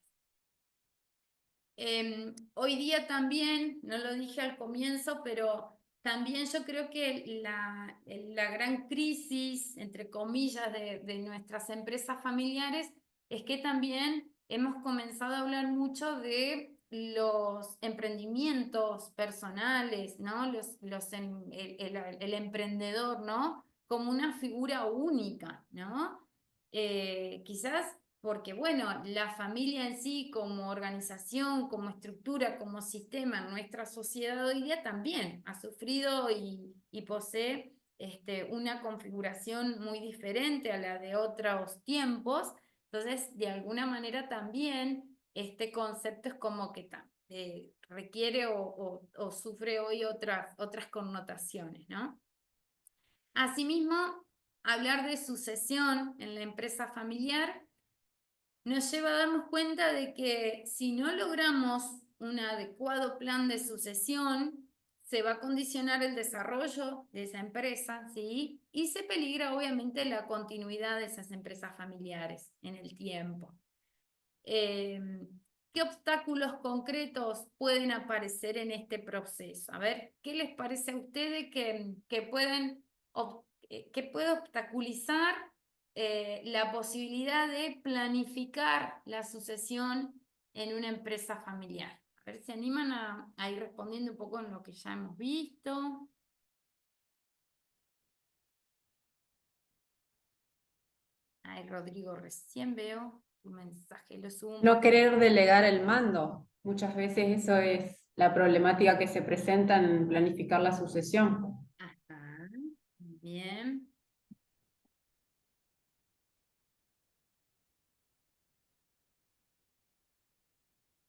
Hoy día también, no lo dije al comienzo, pero también yo creo que la gran crisis, entre comillas, de nuestras empresas familiares es que también hemos comenzado a hablar mucho de los emprendimientos personales, ¿no? El emprendedor, ¿no? Como una figura única, ¿no? Quizás porque, bueno, la familia en sí como organización, como estructura, como sistema en nuestra sociedad hoy día también ha sufrido y posee una configuración muy diferente a la de otros tiempos. Entonces, de alguna manera también este concepto es como que requiere o sufre hoy otras connotaciones, ¿no? Asimismo, hablar de sucesión en la empresa familiar nos lleva a darnos cuenta de que si no logramos un adecuado plan de sucesión, se va a condicionar el desarrollo de esa empresa, ¿sí? Y se peligra obviamente la continuidad de esas empresas familiares en el tiempo. ¿Qué obstáculos concretos pueden aparecer en este proceso? A ver, ¿qué les parece a ustedes que puede obstaculizar la posibilidad de planificar la sucesión en una empresa familiar? A ver, ¿se animan a ir respondiendo un poco en lo que ya hemos visto? Ay, Rodrigo, recién veo tu mensaje, lo subo un No poco. querer delegar el mando. Muchas veces eso es la problemática que se presenta en planificar la sucesión. Ajá, bien.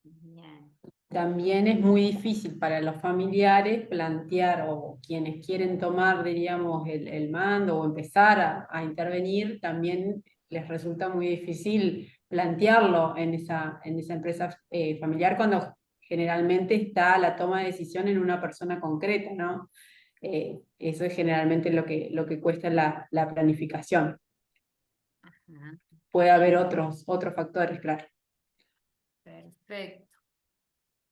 Bien. También es muy difícil para los familiares plantear, o quienes quieren tomar, diríamos, el mando o empezar a intervenir, también les resulta muy difícil plantearlo en esa empresa familiar cuando generalmente está la toma de decisión en una persona concreta, ¿no? Eso es generalmente lo que cuesta la planificación. Ajá, Puede haber otros factores, claro. perfecto.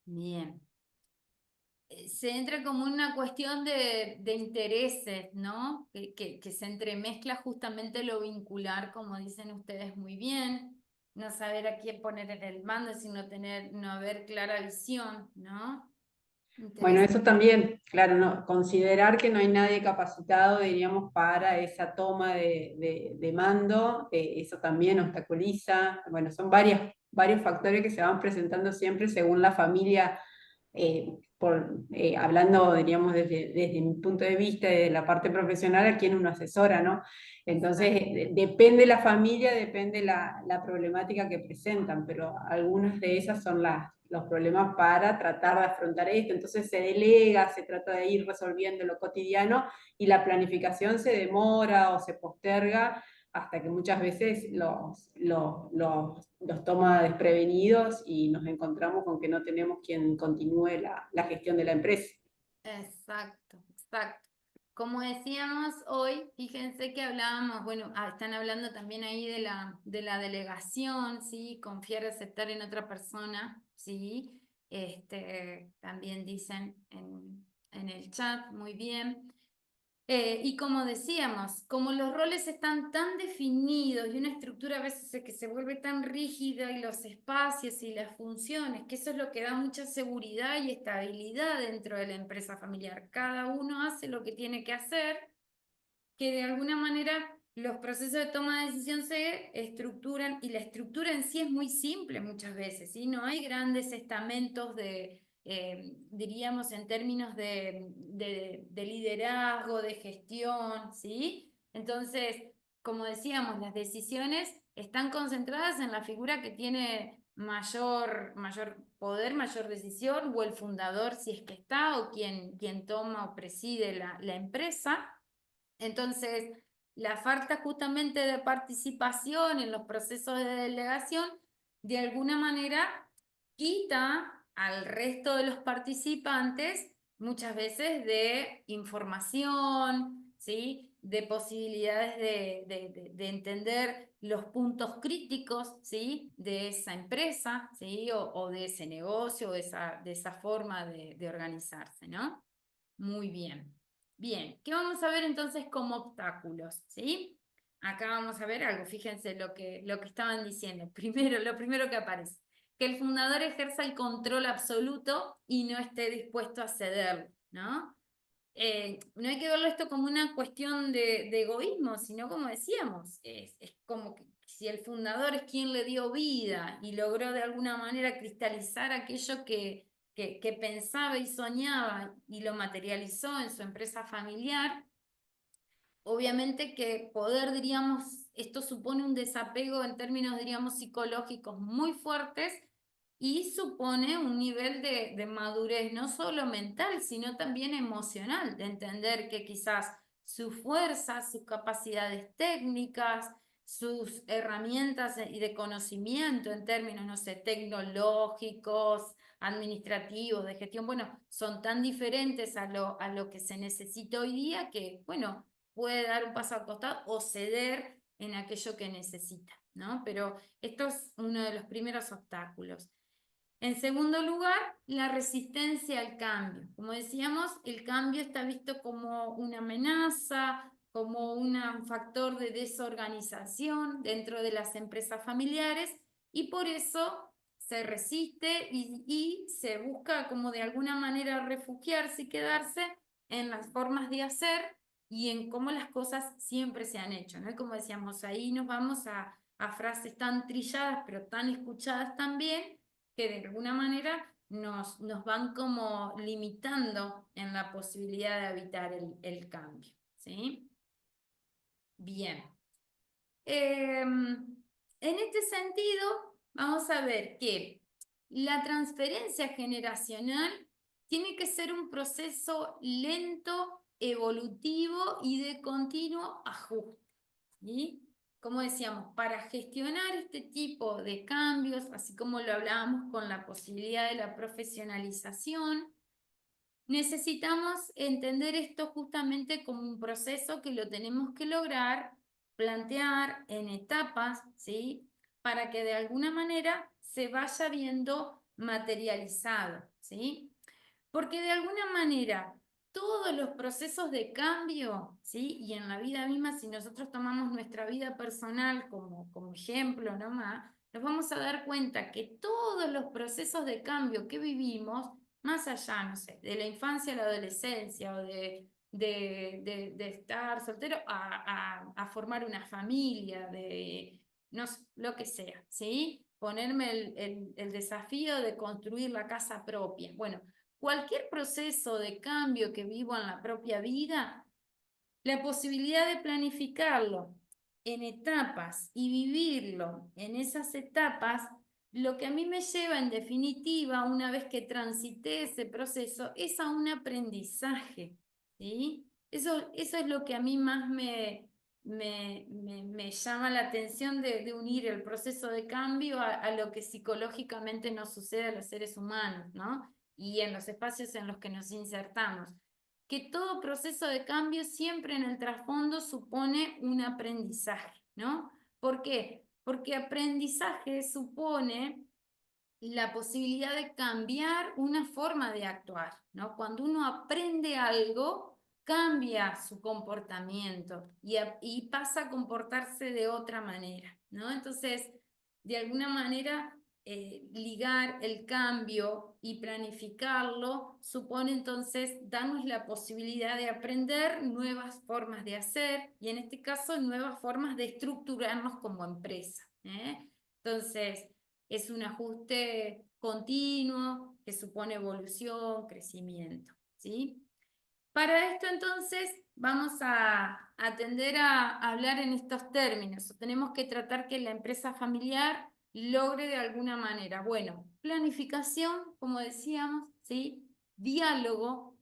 Bien. Se entra como una cuestión de intereses, ¿no? Que se entremezcla justamente lo vincular, como dicen ustedes muy bien, no saber a quién poner en el mando, sino no haber clara visión, ¿no? Bueno, Interesante. eso también, claro, no, considerar que no hay nadie capacitado, diríamos, para esa toma de mando, eso también obstaculiza. Bueno, son varios factores que se van presentando siempre según la familia, hablando, diríamos, desde mi punto de vista, desde la parte profesional, a quien uno asesora, ¿no? Entonces, depende la familia, depende la problemática que presentan, pero algunas de esas son los problemas para tratar de afrontar esto. Entonces se delega, se trata de ir resolviendo lo cotidiano y la planificación se demora o se posterga hasta que muchas veces los toma desprevenidos y nos encontramos con que no tenemos quien continúe la gestión de la empresa. Exacto, exacto. Como decíamos hoy, fíjense que hablábamos, bueno, están hablando también ahí de la delegación, ¿sí? Confiar, aceptar en otra persona, ¿sí? También dicen en el chat, muy bien. Y como decíamos, como los roles están tan definidos y una estructura a veces que se vuelve tan rígida y los espacios y las funciones, que eso es lo que da mucha seguridad y estabilidad dentro de la empresa familiar. Cada uno hace lo que tiene que hacer, que de alguna manera los procesos de toma de decisión se estructuran y la estructura en sí es muy simple muchas veces, ¿sí? No hay grandes estamentos diríamos en términos de liderazgo, de gestión, ¿sí? Entonces, como decíamos, las decisiones están concentradas en la figura que tiene mayor poder, mayor decisión, o el fundador si es que está, o quien toma o preside la empresa. Entonces, la falta justamente de participación en los procesos de delegación, de alguna manera, quita al resto de los participantes muchas veces de información, ¿sí? De posibilidades de entender los puntos críticos, ¿sí? De esa empresa, ¿sí? O de ese negocio, o de esa forma de organizarse, ¿no? Muy bien. Bien, ¿qué vamos a ver entonces como obstáculos? ¿Sí? Acá vamos a ver algo, fíjense lo que estaban diciendo. Primero, lo primero que aparece, que el fundador ejerza el control absoluto y no esté dispuesto a ceder, ¿no? No hay que verlo esto como una cuestión de egoísmo, sino como decíamos, es como que si el fundador es quien le dio vida y logró de alguna manera cristalizar aquello que pensaba y soñaba y lo materializó en su empresa familiar, obviamente que poder, diríamos, esto supone un desapego en términos, diríamos, psicológicos muy fuertes y supone un nivel de madurez no solo mental, sino también emocional, de entender que quizás su fuerza, sus capacidades técnicas, sus herramientas y de conocimiento en términos, no sé, tecnológicos, administrativos, de gestión, bueno, son tan diferentes a lo que se necesita hoy día que, bueno, puede dar un paso al costado o ceder en aquello que necesita, ¿no? Pero esto es uno de los primeros obstáculos. En segundo lugar, la resistencia al cambio. Como decíamos, el cambio está visto como una amenaza, como un factor de desorganización dentro de las empresas familiares y por eso se resiste y se busca como de alguna manera refugiarse y quedarse en las formas de hacer y en cómo las cosas siempre se han hecho, ¿no? Y como decíamos, ahí nos vamos a frases tan trilladas pero tan escuchadas también que de alguna manera nos van como limitando en la posibilidad de habitar el cambio, ¿sí? Bien. En este sentido, vamos a ver que la transferencia generacional tiene que ser un proceso lento, evolutivo y de continuo ajuste, ¿sí? Como decíamos, para gestionar este tipo de cambios, así como lo hablábamos con la posibilidad de la profesionalización, necesitamos entender esto justamente como un proceso que lo tenemos que lograr plantear en etapas, ¿sí? Para que de alguna manera se vaya viendo materializado, ¿sí? Porque de alguna manera todos los procesos de cambio, ¿sí? Y en la vida misma, si nosotros tomamos nuestra vida personal como ejemplo nomás, nos vamos a dar cuenta que todos los procesos de cambio que vivimos, más allá, no sé, de la infancia a la adolescencia o de estar soltero a formar una familia, de no sé, lo que sea, ¿sí? Ponerme el desafío de construir la casa propia. Bueno, cualquier proceso de cambio que vivo en la propia vida, la posibilidad de planificarlo en etapas y vivirlo en esas etapas, lo que a mí me lleva en definitiva, una vez que transité ese proceso, es a un aprendizaje, ¿sí? Eso es lo que a mí más me llama la atención de unir el proceso de cambio a lo que psicológicamente nos sucede a los seres humanos, ¿no? Y en los espacios en los que nos insertamos. Que todo proceso de cambio siempre en el trasfondo supone un aprendizaje, ¿no? ¿Por qué? Porque aprendizaje supone la posibilidad de cambiar una forma de actuar, ¿no? Cuando uno aprende algo, cambia su comportamiento y pasa a comportarse de otra manera, ¿no? Entonces, de alguna manera, ligar el cambio y planificarlo supone entonces darnos la posibilidad de aprender nuevas formas de hacer y en este caso nuevas formas de estructurarnos como empresa, ¿eh? Entonces, es un ajuste continuo que supone evolución, crecimiento, ¿sí? Para esto entonces vamos a tender a hablar en estos términos. Tenemos que tratar que la empresa familiar logre de alguna manera, bueno, planificación, como decíamos, ¿sí? Diálogo,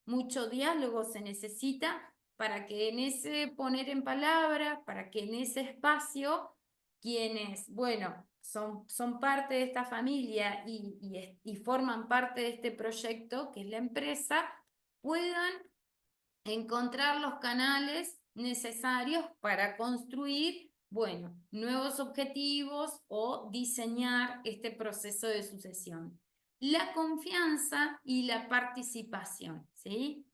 mucho diálogo se necesita para que en ese poner en palabras, para que en ese espacio, quienes, bueno, son parte de esta familia y forman parte de este proyecto, que es la empresa, puedan encontrar los canales necesarios para construir, bueno, nuevos objetivos o diseñar este proceso de sucesión. La confianza y la participación, ¿sí?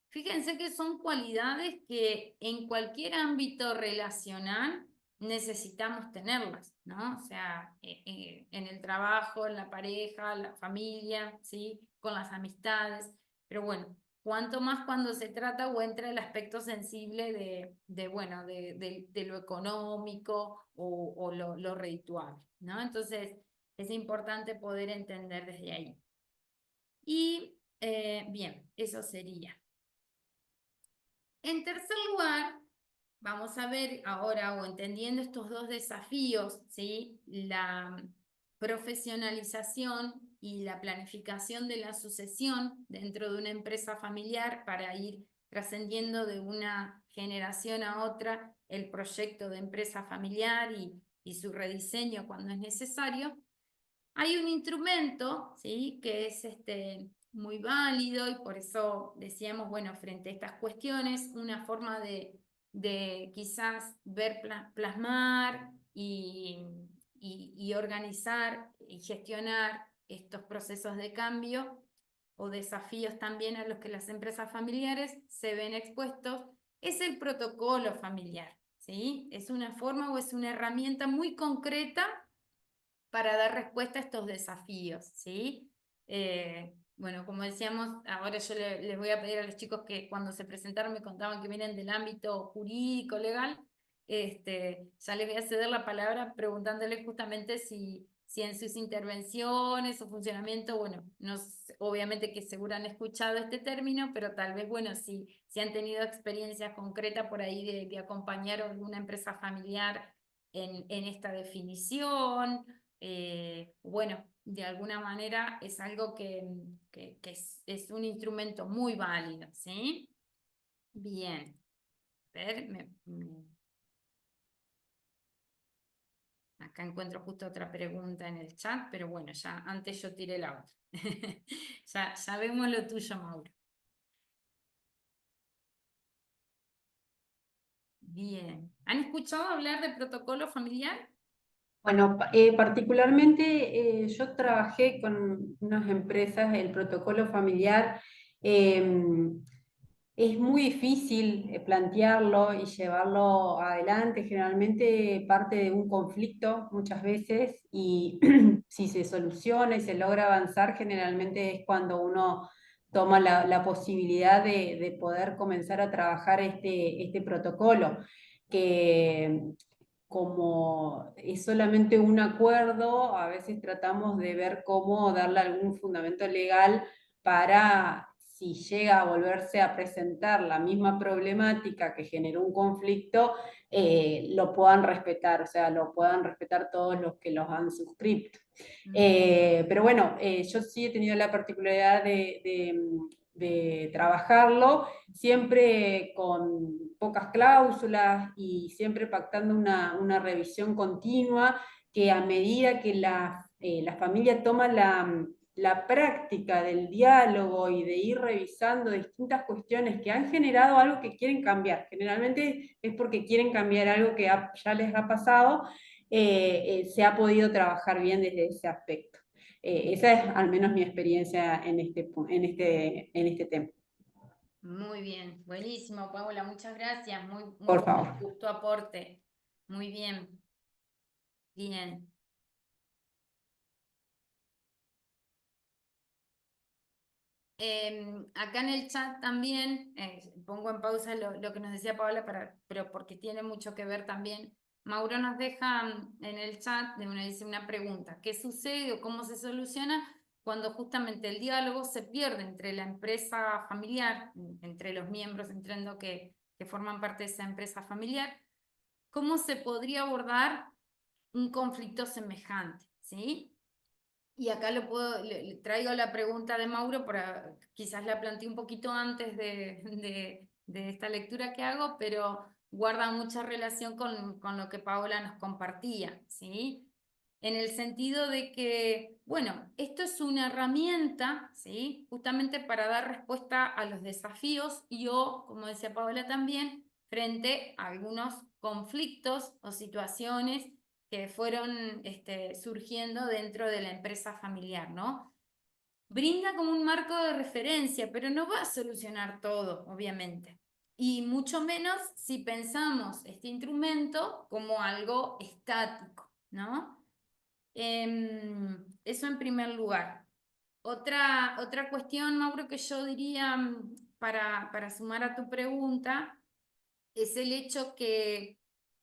Fíjense que son cualidades que en cualquier ámbito relacional necesitamos tenerlas, ¿no? O sea, en el trabajo, en la pareja, la familia, ¿sí? Con las amistades, pero bueno, cuanto más cuando se trata o entra el aspecto sensible bueno, de lo económico o lo redituable, ¿no? Entonces, es importante poder entender desde ahí. Y, bien, eso sería. En tercer lugar, vamos a ver ahora, o entendiendo estos dos desafíos, ¿sí? La profesionalización y la planificación de la sucesión dentro de una empresa familiar para ir trascendiendo de una generación a otra el proyecto de empresa familiar y su rediseño cuando es necesario. Hay un instrumento, ¿sí? Que es muy válido y por eso decíamos, bueno, frente a estas cuestiones, una forma de quizás ver, plasmar y organizar y gestionar estos procesos de cambio o desafíos también a los que las empresas familiares se ven expuestos, es el protocolo familiar, ¿sí? Es una forma o es una herramienta muy concreta para dar respuesta a estos desafíos, ¿sí? Bueno, como decíamos, ahora yo les voy a pedir a los chicos que cuando se presentaron me contaban que vienen del ámbito jurídico, legal, ya les voy a ceder la palabra preguntándoles justamente si en sus intervenciones o funcionamiento, bueno, obviamente que seguro han escuchado este término, pero tal vez, bueno, si han tenido experiencia concreta por ahí de acompañar a alguna empresa familiar en esta definición. Bueno, de alguna manera es algo que es un instrumento muy válido, ¿sí? Bien. A ver, acá encuentro justo otra pregunta en el chat, pero bueno, ya antes yo tiré la otra. Ya vemos lo tuyo, Mauro. Bien. ¿Han escuchado hablar de protocolo familiar? Bueno, particularmente yo trabajé con unas empresas, el protocolo familiar. Es muy difícil plantearlo y llevarlo adelante, generalmente parte de un conflicto muchas veces y si se soluciona y se logra avanzar, generalmente es cuando uno toma la posibilidad de poder comenzar a trabajar este protocolo, que como es solamente un acuerdo, a veces tratamos de ver cómo darle algún fundamento legal para, si llega a volverse a presentar la misma problemática que generó un conflicto, lo puedan respetar, o sea, lo puedan respetar todos los que los han suscrito. Pero bueno, yo sí he tenido la particularidad de trabajarlo, siempre con pocas cláusulas y siempre pactando una revisión continua, que a medida que la familia toma la práctica del diálogo y de ir revisando distintas cuestiones que han generado algo que quieren cambiar. Generalmente es porque quieren cambiar algo que ya les ha pasado, se ha podido trabajar bien desde ese aspecto. Esa es al menos mi experiencia en este tema. Muy bien, buenísimo, Paula, muchas gracias. Muy Por bueno favor. tu aporte. Muy bien. Bien. Acá en el chat también, pongo en pausa lo que nos decía Paola, pero porque tiene mucho que ver también. Mauro nos deja en el chat, dice una pregunta: ¿qué sucede o cómo se soluciona cuando justamente el diálogo se pierde entre la empresa familiar, entre los miembros, entiendo que forman parte de esa empresa familiar? ¿Cómo se podría abordar un conflicto semejante? ¿Sí? Y acá le traigo la pregunta de Mauro, quizás la planteé un poquito antes de esta lectura que hago, pero guarda mucha relación con lo que Paola nos compartía, ¿sí? En el sentido de que, bueno, esto es una herramienta, ¿sí? Justamente para dar respuesta a los desafíos y o, como decía Paola también, frente a algunos conflictos o situaciones que fueron surgiendo dentro de la empresa familiar, ¿no? Brinda como un marco de referencia, pero no va a solucionar todo, obviamente. Y mucho menos si pensamos este instrumento como algo estático, ¿no? Eso en primer lugar. Otra cuestión, Mauro, que yo diría para sumar a tu pregunta, es el hecho que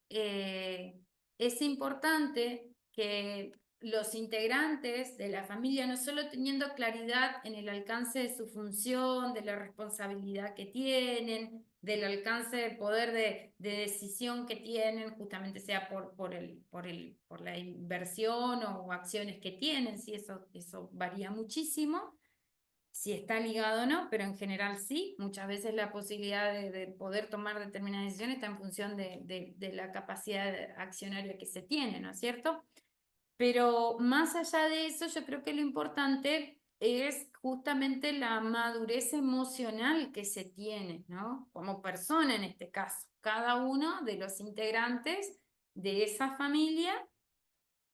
eh, es importante que los integrantes de la familia, no solo teniendo claridad en el alcance de su función, de la responsabilidad que tienen, del alcance de poder de decisión que tienen, justamente sea por la inversión o acciones que tienen, sí, eso varía muchísimo si está ligado o no, pero en general sí. Muchas veces la posibilidad de poder tomar determinadas decisiones está en función de la capacidad accionaria que se tiene, ¿no es cierto? Pero más allá de eso, yo creo que lo importante es justamente la madurez emocional que se tiene, ¿no? Como persona en este caso, cada uno de los integrantes de esa familia,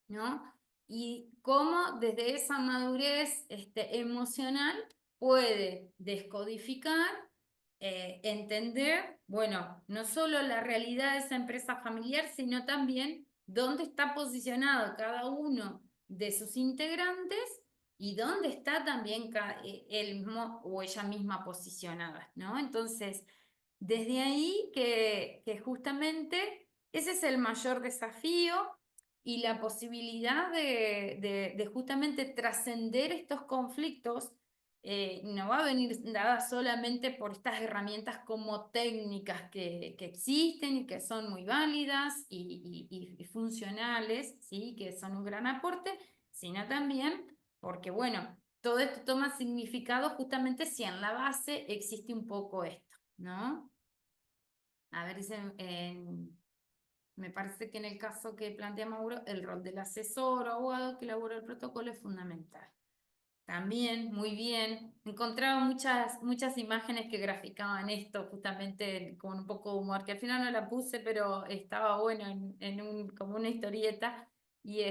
¿no? Y cómo desde esa madurez emocional puede descodificar, entender, bueno, no solo la realidad de esa empresa familiar, sino también dónde está posicionado cada uno de sus integrantes y dónde está también él o ella misma posicionada, ¿no? Entonces, desde ahí que justamente ese es el mayor desafío y la posibilidad de justamente trascender estos conflictos no va a venir dada solamente por estas herramientas como técnicas que existen y que son muy válidas y funcionales, ¿sí? Que son un gran aporte, sino también porque, bueno, todo esto toma significado justamente si en la base existe un poco esto, ¿no? A ver, me parece que en el caso que plantea Mauro, el rol del asesor o abogado que elabora el protocolo es fundamental. También, muy bien. Encontraba muchas imágenes que graficaban esto justamente con un poco de humor, que al final no la puse, pero estaba bueno como una historieta y,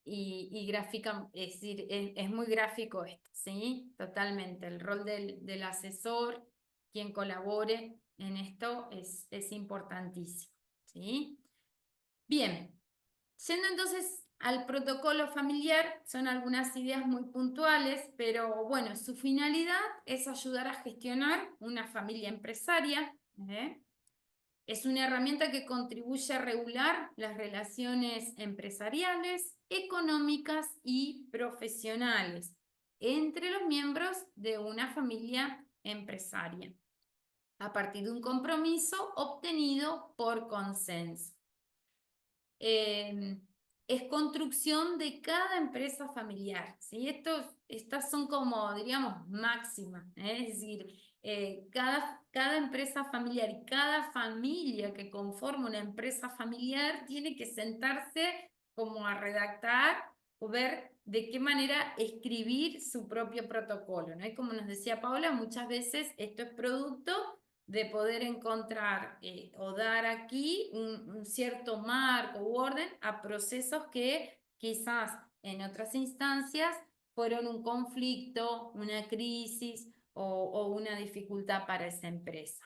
y grafican, es decir, es muy gráfico esto, ¿sí? Totalmente. El rol del asesor, quien colabore en esto, es importantísimo, ¿sí? Bien. Yendo entonces al protocolo familiar, son algunas ideas muy puntuales, pero bueno, su finalidad es ayudar a gestionar una familia empresaria. ¿Eh? Es una herramienta que contribuye a regular las relaciones empresariales, económicas y profesionales entre los miembros de una familia empresaria, a partir de un compromiso obtenido por consenso. Es construcción de cada empresa familiar, ¿sí? Estas son como, diríamos, máximas, ¿eh? Es decir, cada empresa familiar y cada familia que conforma una empresa familiar tiene que sentarse como a redactar o ver de qué manera escribir su propio protocolo, ¿no? Y como nos decía Paola, muchas veces esto es producto de poder encontrar o dar aquí un cierto marco u orden a procesos que quizás en otras instancias fueron un conflicto, una crisis o una dificultad para esa empresa.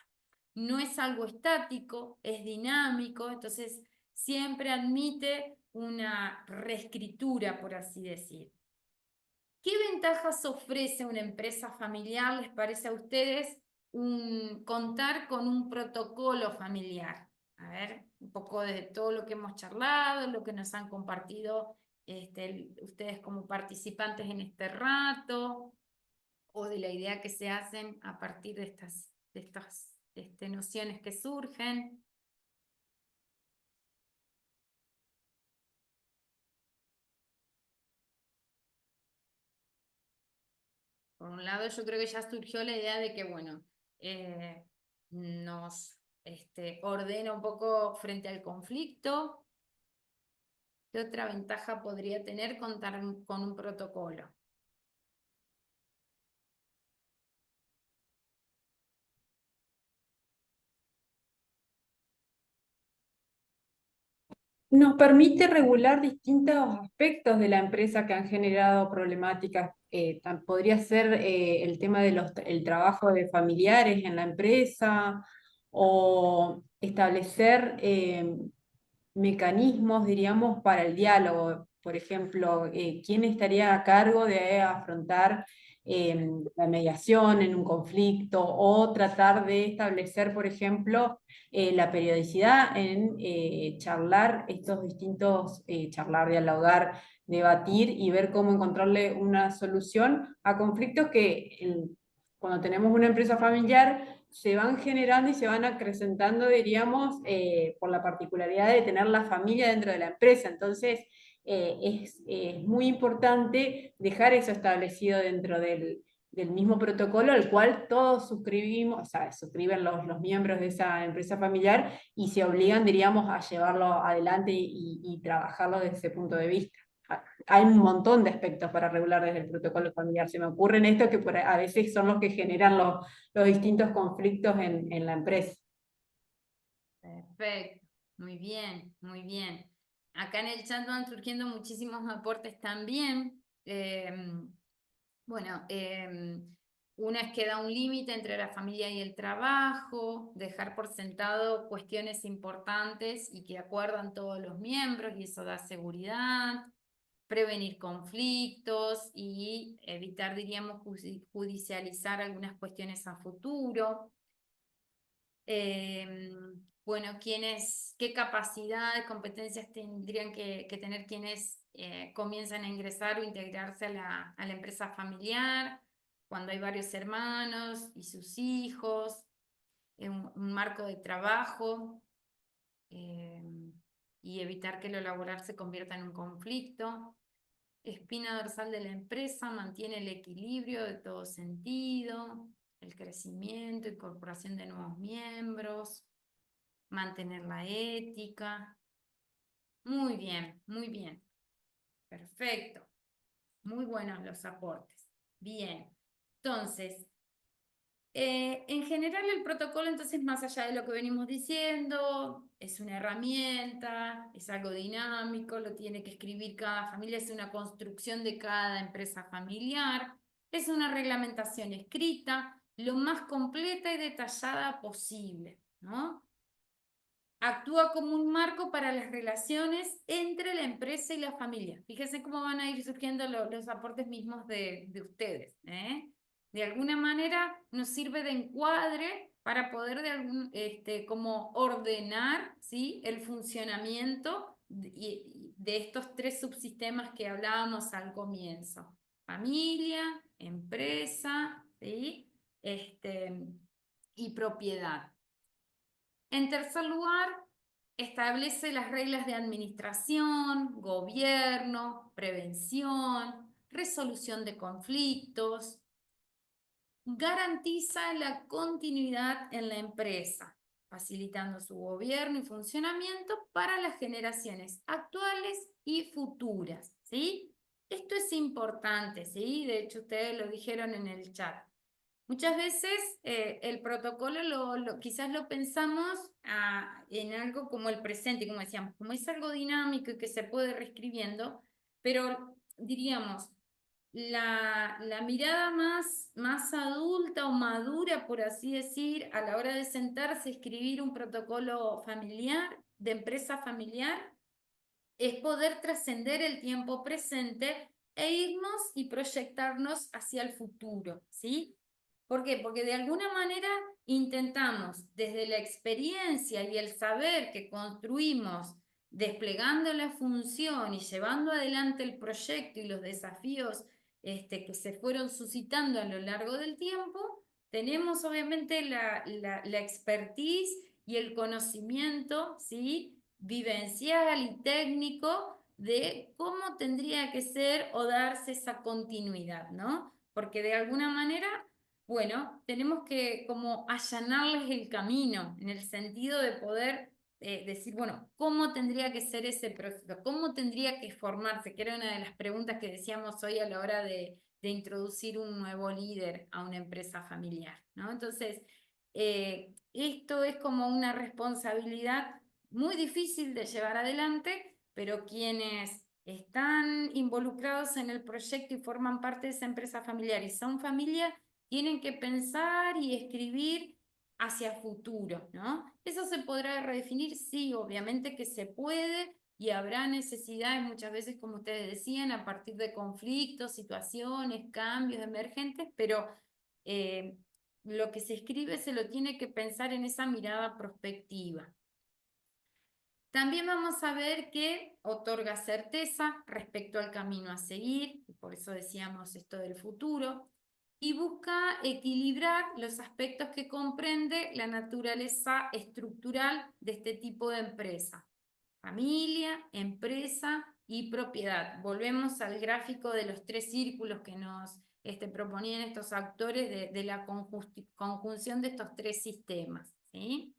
No es algo estático, es dinámico, entonces siempre admite una reescritura, por así decir. ¿Qué ventajas ofrece una empresa familiar, les parece a ustedes, contar con un protocolo familiar? A ver, un poco de todo lo que hemos charlado, lo que nos han compartido ustedes como participantes en este rato, o de la idea que se hacen a partir de estas nociones que surgen. Por un lado, yo creo que ya surgió la idea de que, bueno, nos ordena un poco frente al conflicto. ¿Qué otra ventaja podría tener contar con un protocolo? Nos permite regular distintos aspectos de la empresa que han generado problemáticas. Podría ser el tema del trabajo de familiares en la empresa o establecer mecanismos, diríamos, para el diálogo. Por ejemplo, ¿quién estaría a cargo de afrontar la mediación en un conflicto o tratar de establecer, por ejemplo, la periodicidad en charlar estos distintos, charlar, dialogar, debatir y ver cómo encontrarle una solución a conflictos que cuando tenemos una empresa familiar se van generando y se van acrecentando, diríamos, por la particularidad de tener la familia dentro de la empresa. Entonces, es muy importante dejar eso establecido dentro del mismo protocolo al cual todos suscribimos, o sea, suscriben los miembros de esa empresa familiar y se obligan, diríamos, a llevarlo adelante y trabajarlo desde ese punto de vista. Hay un montón de aspectos para regular desde el protocolo familiar. Se me ocurren estos que a veces son los que generan los distintos conflictos en la empresa. Perfecto, muy bien, muy bien. Acá en el chat van surgiendo muchísimos aportes también. Bueno, una es que da un límite entre la familia y el trabajo, dejar por sentado cuestiones importantes y que acuerdan todos los miembros, y eso da seguridad. Prevenir conflictos y evitar, diríamos, judicializar algunas cuestiones a futuro. Bueno, qué capacidades, competencias tendrían que tener quienes comienzan a ingresar o integrarse a la empresa familiar, cuando hay varios hermanos y sus hijos, un marco de trabajo, y evitar que lo laboral se convierta en un conflicto. Espina dorsal de la empresa, mantiene el equilibrio de todo sentido, el crecimiento, incorporación de nuevos miembros, mantener la ética. Muy bien. Perfecto. Muy buenos los aportes. Bien. Entonces, en general el protocolo, entonces, más allá de lo que venimos diciendo, es una herramienta, es algo dinámico, lo tiene que escribir cada familia, es una construcción de cada empresa familiar, es una reglamentación escrita, lo más completa y detallada posible, ¿no? Actúa como un marco para las relaciones entre la empresa y la familia. Fíjense cómo van a ir surgiendo los aportes mismos de ustedes, ¿eh? De alguna manera nos sirve de encuadre para poder como ordenar, ¿sí?, el funcionamiento de estos tres subsistemas que hablábamos al comienzo. Familia, empresa, ¿sí?, y propiedad. En tercer lugar, establece las reglas de administración, gobierno, prevención, resolución de conflictos. Garantiza la continuidad en la empresa, facilitando su gobierno y funcionamiento para las generaciones actuales y futuras, ¿sí? Esto es importante, ¿sí? De hecho, ustedes lo dijeron en el chat. Muchas veces el protocolo quizás lo pensamos en algo como el presente, como decíamos, como es algo dinámico y que se puede reescribiendo, pero diríamos, la mirada más adulta o madura, por así decir, a la hora de sentarse a escribir un protocolo familiar, de empresa familiar, es poder trascender el tiempo presente e irnos y proyectarnos hacia el futuro, ¿sí? ¿Por qué? Porque de alguna manera intentamos, desde la experiencia y el saber que construimos, desplegando la función y llevando adelante el proyecto y los desafíos que se fueron suscitando a lo largo del tiempo, tenemos obviamente la expertise y el conocimiento, ¿sí?, vivencial y técnico de cómo tendría que ser o darse esa continuidad, ¿no? Porque de alguna manera bueno, tenemos que como allanarles el camino, en el sentido de poder decir, bueno, ¿cómo tendría que ser ese proceso? ¿Cómo tendría que formarse? Que era una de las preguntas que decíamos hoy a la hora de introducir un nuevo líder a una empresa familiar, ¿no? Entonces, esto es como una responsabilidad muy difícil de llevar adelante, pero quienes están involucrados en el proyecto y forman parte de esa empresa familiar y son familia, tienen que pensar y escribir hacia futuro, ¿no? ¿Eso se podrá redefinir? Sí, obviamente que se puede y habrá necesidades muchas veces, como ustedes decían, a partir de conflictos, situaciones, cambios emergentes, pero lo que se escribe se lo tiene que pensar en esa mirada prospectiva. También vamos a ver que otorga certeza respecto al camino a seguir, por eso decíamos esto del futuro, y busca equilibrar los aspectos que comprende la naturaleza estructural de este tipo de empresa. Familia, empresa y propiedad. Volvemos al gráfico de los 3 círculos que nos proponían estos autores de la conjunción de estos 3 sistemas, ¿sí?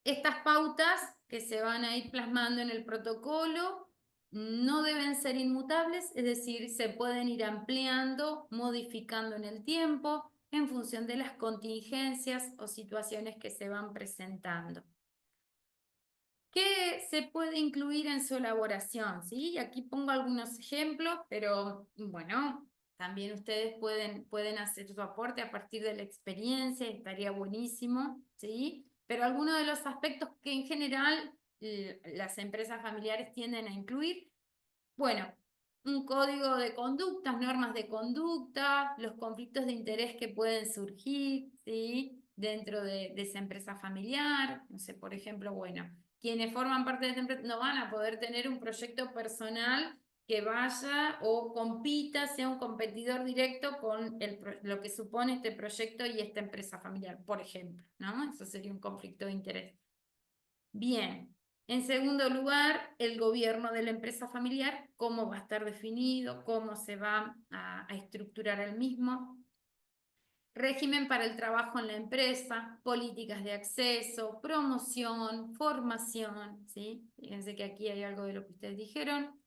Estas pautas que se van a ir plasmando en el protocolo no deben ser inmutables, es decir, se pueden ir ampliando, modificando en el tiempo, en función de las contingencias o situaciones que se van presentando. ¿Qué se puede incluir en su elaboración? ¿Sí? Aquí pongo algunos ejemplos, pero bueno, también ustedes pueden hacer su aporte a partir de la experiencia, estaría buenísimo, ¿sí? Pero algunos de los aspectos que en general las empresas familiares tienden a incluir, bueno, un código de conductas, normas de conducta, los conflictos de interés que pueden surgir, ¿sí? Dentro de esa empresa familiar, no sé, por ejemplo, bueno, quienes forman parte de esta empresa no van a poder tener un proyecto personal que vaya o compita, sea un competidor directo con lo que supone este proyecto y esta empresa familiar, por ejemplo, ¿no? Eso sería un conflicto de interés. Bien, en segundo lugar, el gobierno de la empresa familiar, cómo va a estar definido, cómo se va a estructurar el mismo. Régimen para el trabajo en la empresa, políticas de acceso, promoción, formación, ¿sí? Fíjense que aquí hay algo de lo que ustedes dijeron.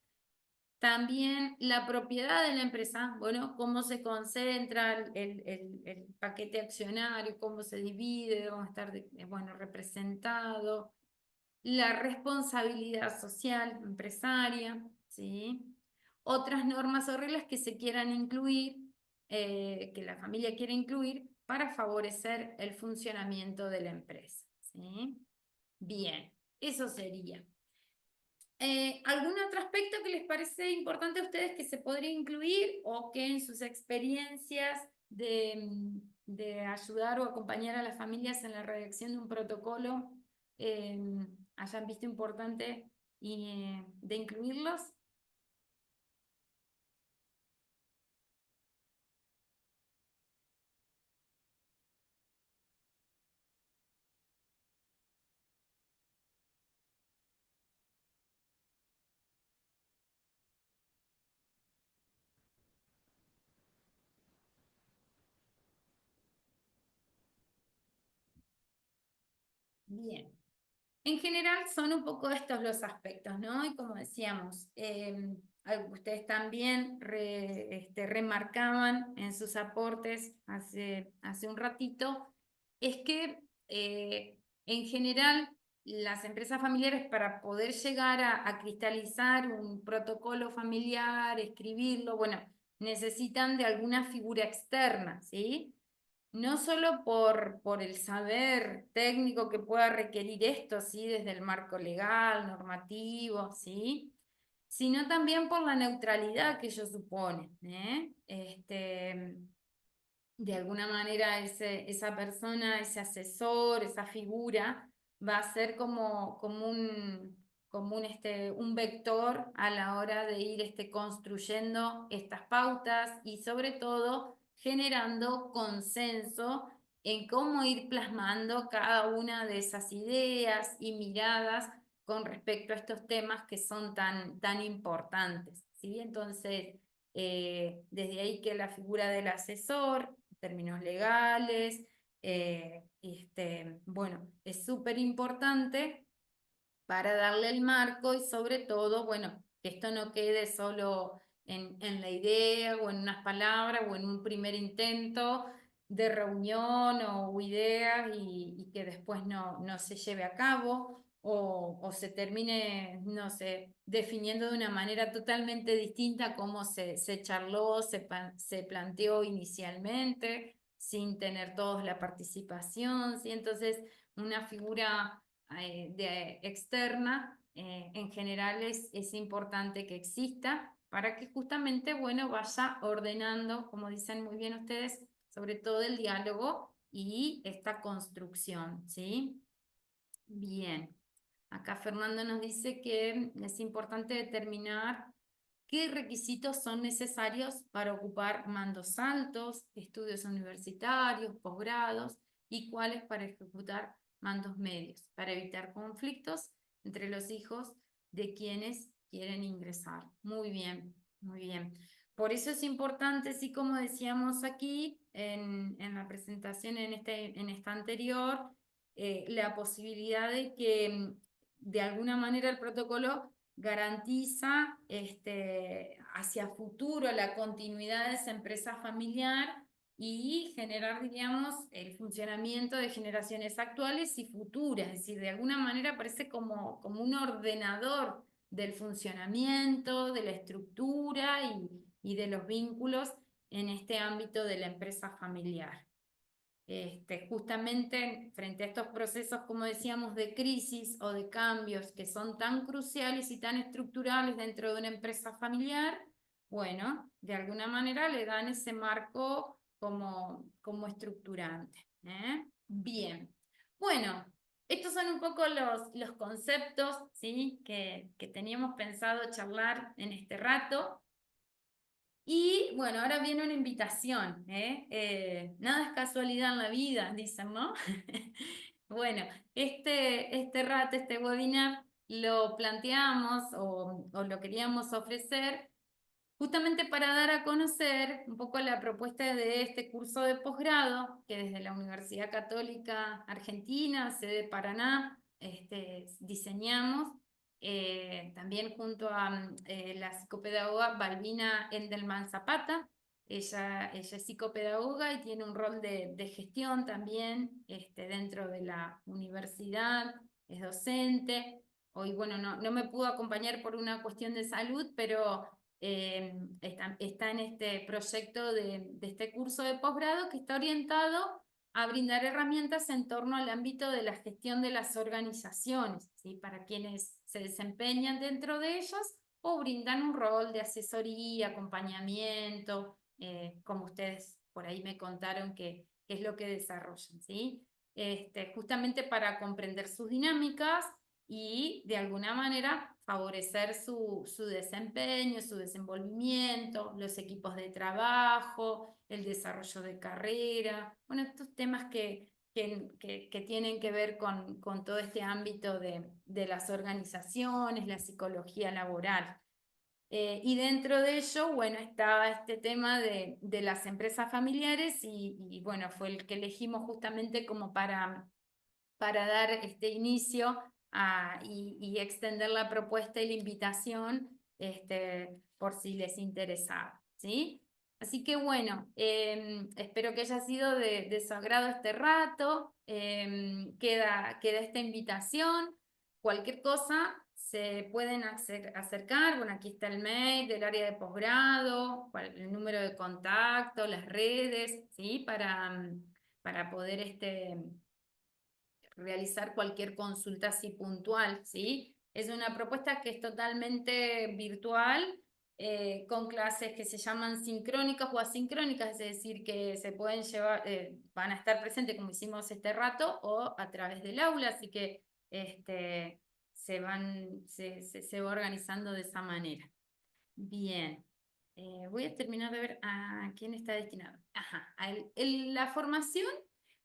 También la propiedad de la empresa, bueno, cómo se concentra el paquete accionario, cómo se divide, cómo estar bueno, representado. La responsabilidad social empresaria, ¿sí? Otras normas o reglas que se quieran incluir, que la familia quiere incluir para favorecer el funcionamiento de la empresa, ¿sí? Bien, eso sería. ¿Algún otro aspecto que les parece importante a ustedes que se podría incluir o que en sus experiencias de ayudar o acompañar a las familias en la redacción de un protocolo hayan visto importante de incluirlos? Bien. En general son un poco estos los aspectos, ¿no? Y como decíamos, ustedes también remarcaban en sus aportes hace un ratito, es que en general las empresas familiares para poder llegar a cristalizar un protocolo familiar, escribirlo, bueno, necesitan de alguna figura externa, ¿sí? No solo por el saber técnico que pueda requerir esto, ¿sí? Desde el marco legal, normativo, ¿sí? Sino también por la neutralidad que ello supone, ¿eh? De alguna manera esa persona, ese asesor, esa figura, va a ser como un vector a la hora de ir construyendo estas pautas y sobre todo generando consenso en cómo ir plasmando cada una de esas ideas y miradas con respecto a estos temas que son tan importantes, ¿sí? Entonces, Desde ahí que la figura del asesor, términos legales, bueno, es súper importante para darle el marco y sobre todo, bueno, que esto no quede solo en la idea o en unas palabras o en un primer intento de reunión o ideas y que después no se lleve a cabo o se termine, no sé, definiendo de una manera totalmente distinta a cómo se charló, se planteó inicialmente, sin tener todos la participación, ¿sí? Entonces, una figura externa, en general es importante que exista para que justamente, bueno, vaya ordenando, como dicen muy bien ustedes, sobre todo el diálogo y esta construcción, ¿sí? Bien. Acá Fernando nos dice que es importante determinar qué requisitos son necesarios para ocupar mandos altos, estudios universitarios, posgrados y cuáles para ejecutar mandos medios, para evitar conflictos entre los hijos de quienes quieren ingresar. Muy bien, muy bien. Por eso es importante, sí, como decíamos aquí en la presentación en esta anterior, la posibilidad de que de alguna manera el protocolo garantiza hacia futuro la continuidad de esa empresa familiar y generar, digamos, el funcionamiento de generaciones actuales y futuras. Es decir, de alguna manera parece como un ordenador del funcionamiento, de la estructura y de los vínculos en este ámbito de la empresa familiar. Justamente frente a estos procesos, como decíamos, de crisis o de cambios que son tan cruciales y tan estructurales dentro de una empresa familiar, bueno, de alguna manera le dan ese marco como estructurante. Bien, bueno, estos son un poco los conceptos, ¿sí? que teníamos pensado charlar en este rato. Y bueno, ahora viene una invitación, nada es casualidad en la vida, dicen, ¿no? Bueno, este rato, este webinar, lo planteamos o lo queríamos ofrecer justamente para dar a conocer un poco la propuesta de este curso de posgrado que desde la Universidad Católica Argentina, sede Paraná, diseñamos, también junto a la psicopedagoga Balbina Endelman Zapata. Ella es psicopedagoga y tiene un rol de gestión también dentro de la universidad, es docente. Hoy, bueno, no me pudo acompañar por una cuestión de salud, pero está en este proyecto de este curso de posgrado que está orientado a brindar herramientas en torno al ámbito de la gestión de las organizaciones, ¿sí? Para quienes se desempeñan dentro de ellas o brindan un rol de asesoría, acompañamiento, como ustedes por ahí me contaron que es lo que desarrollan, ¿sí? Justamente para comprender sus dinámicas y de alguna manera favorecer su desempeño, su desenvolvimiento, los equipos de trabajo, el desarrollo de carrera, bueno, estos temas que tienen que ver con todo este ámbito de las organizaciones, la psicología laboral. Y dentro de ello, bueno, estaba este tema de las empresas familiares y bueno, fue el que elegimos justamente como para dar este inicio y extender la propuesta y la invitación por si les interesaba, ¿sí? Así que bueno, espero que haya sido de su agrado este rato. Queda esta invitación. Cualquier cosa se pueden acercar. Bueno, aquí está el mail del área de posgrado, el número de contacto, las redes, ¿sí? Para poder realizar cualquier consulta así puntual, ¿sí? Es una propuesta que es totalmente virtual, con clases que se llaman sincrónicas o asincrónicas, es decir, que se pueden llevar, van a estar presentes como hicimos este rato, o a través del aula, así que se va organizando de esa manera. Bien. Voy a terminar de ver a quién está destinado. Ajá, la formación,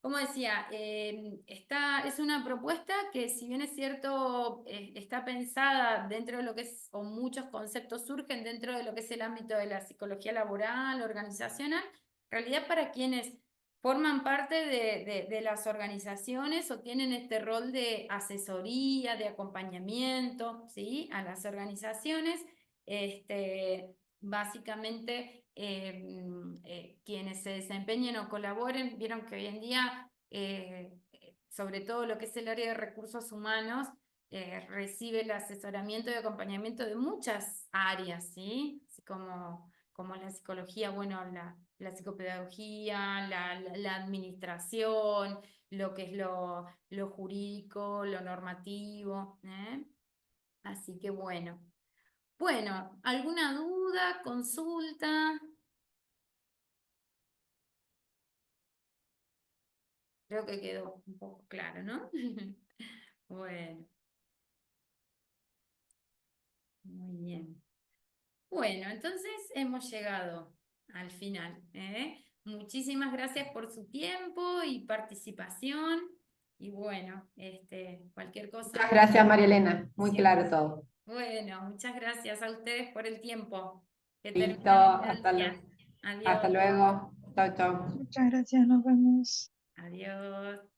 como decía, es una propuesta que, si bien es cierto, está pensada dentro de lo que es, o muchos conceptos surgen dentro de lo que es el ámbito de la psicología laboral, organizacional, en realidad para quienes forman parte de las organizaciones o tienen este rol de asesoría, de acompañamiento, ¿sí? A las organizaciones, básicamente quienes se desempeñen o colaboren, vieron que hoy en día, sobre todo lo que es el área de recursos humanos, recibe el asesoramiento y acompañamiento de muchas áreas, ¿sí? Así como la psicología, bueno, la psicopedagogía, la administración, lo que es lo jurídico, lo normativo, ¿eh? Así que bueno. Bueno, ¿alguna duda, consulta? Creo que quedó un poco claro, ¿no? Bueno, muy bien. Bueno, entonces hemos llegado al final, ¿eh? Muchísimas gracias por su tiempo y participación. Y bueno, cualquier cosa. Muchas gracias, María Elena. Muy Sí. claro todo. Bueno, muchas gracias a ustedes por el tiempo. Que Listo, terminen hasta el luego. día. Adiós. Hasta luego. Chao, chao. Muchas gracias, nos vemos. Adiós.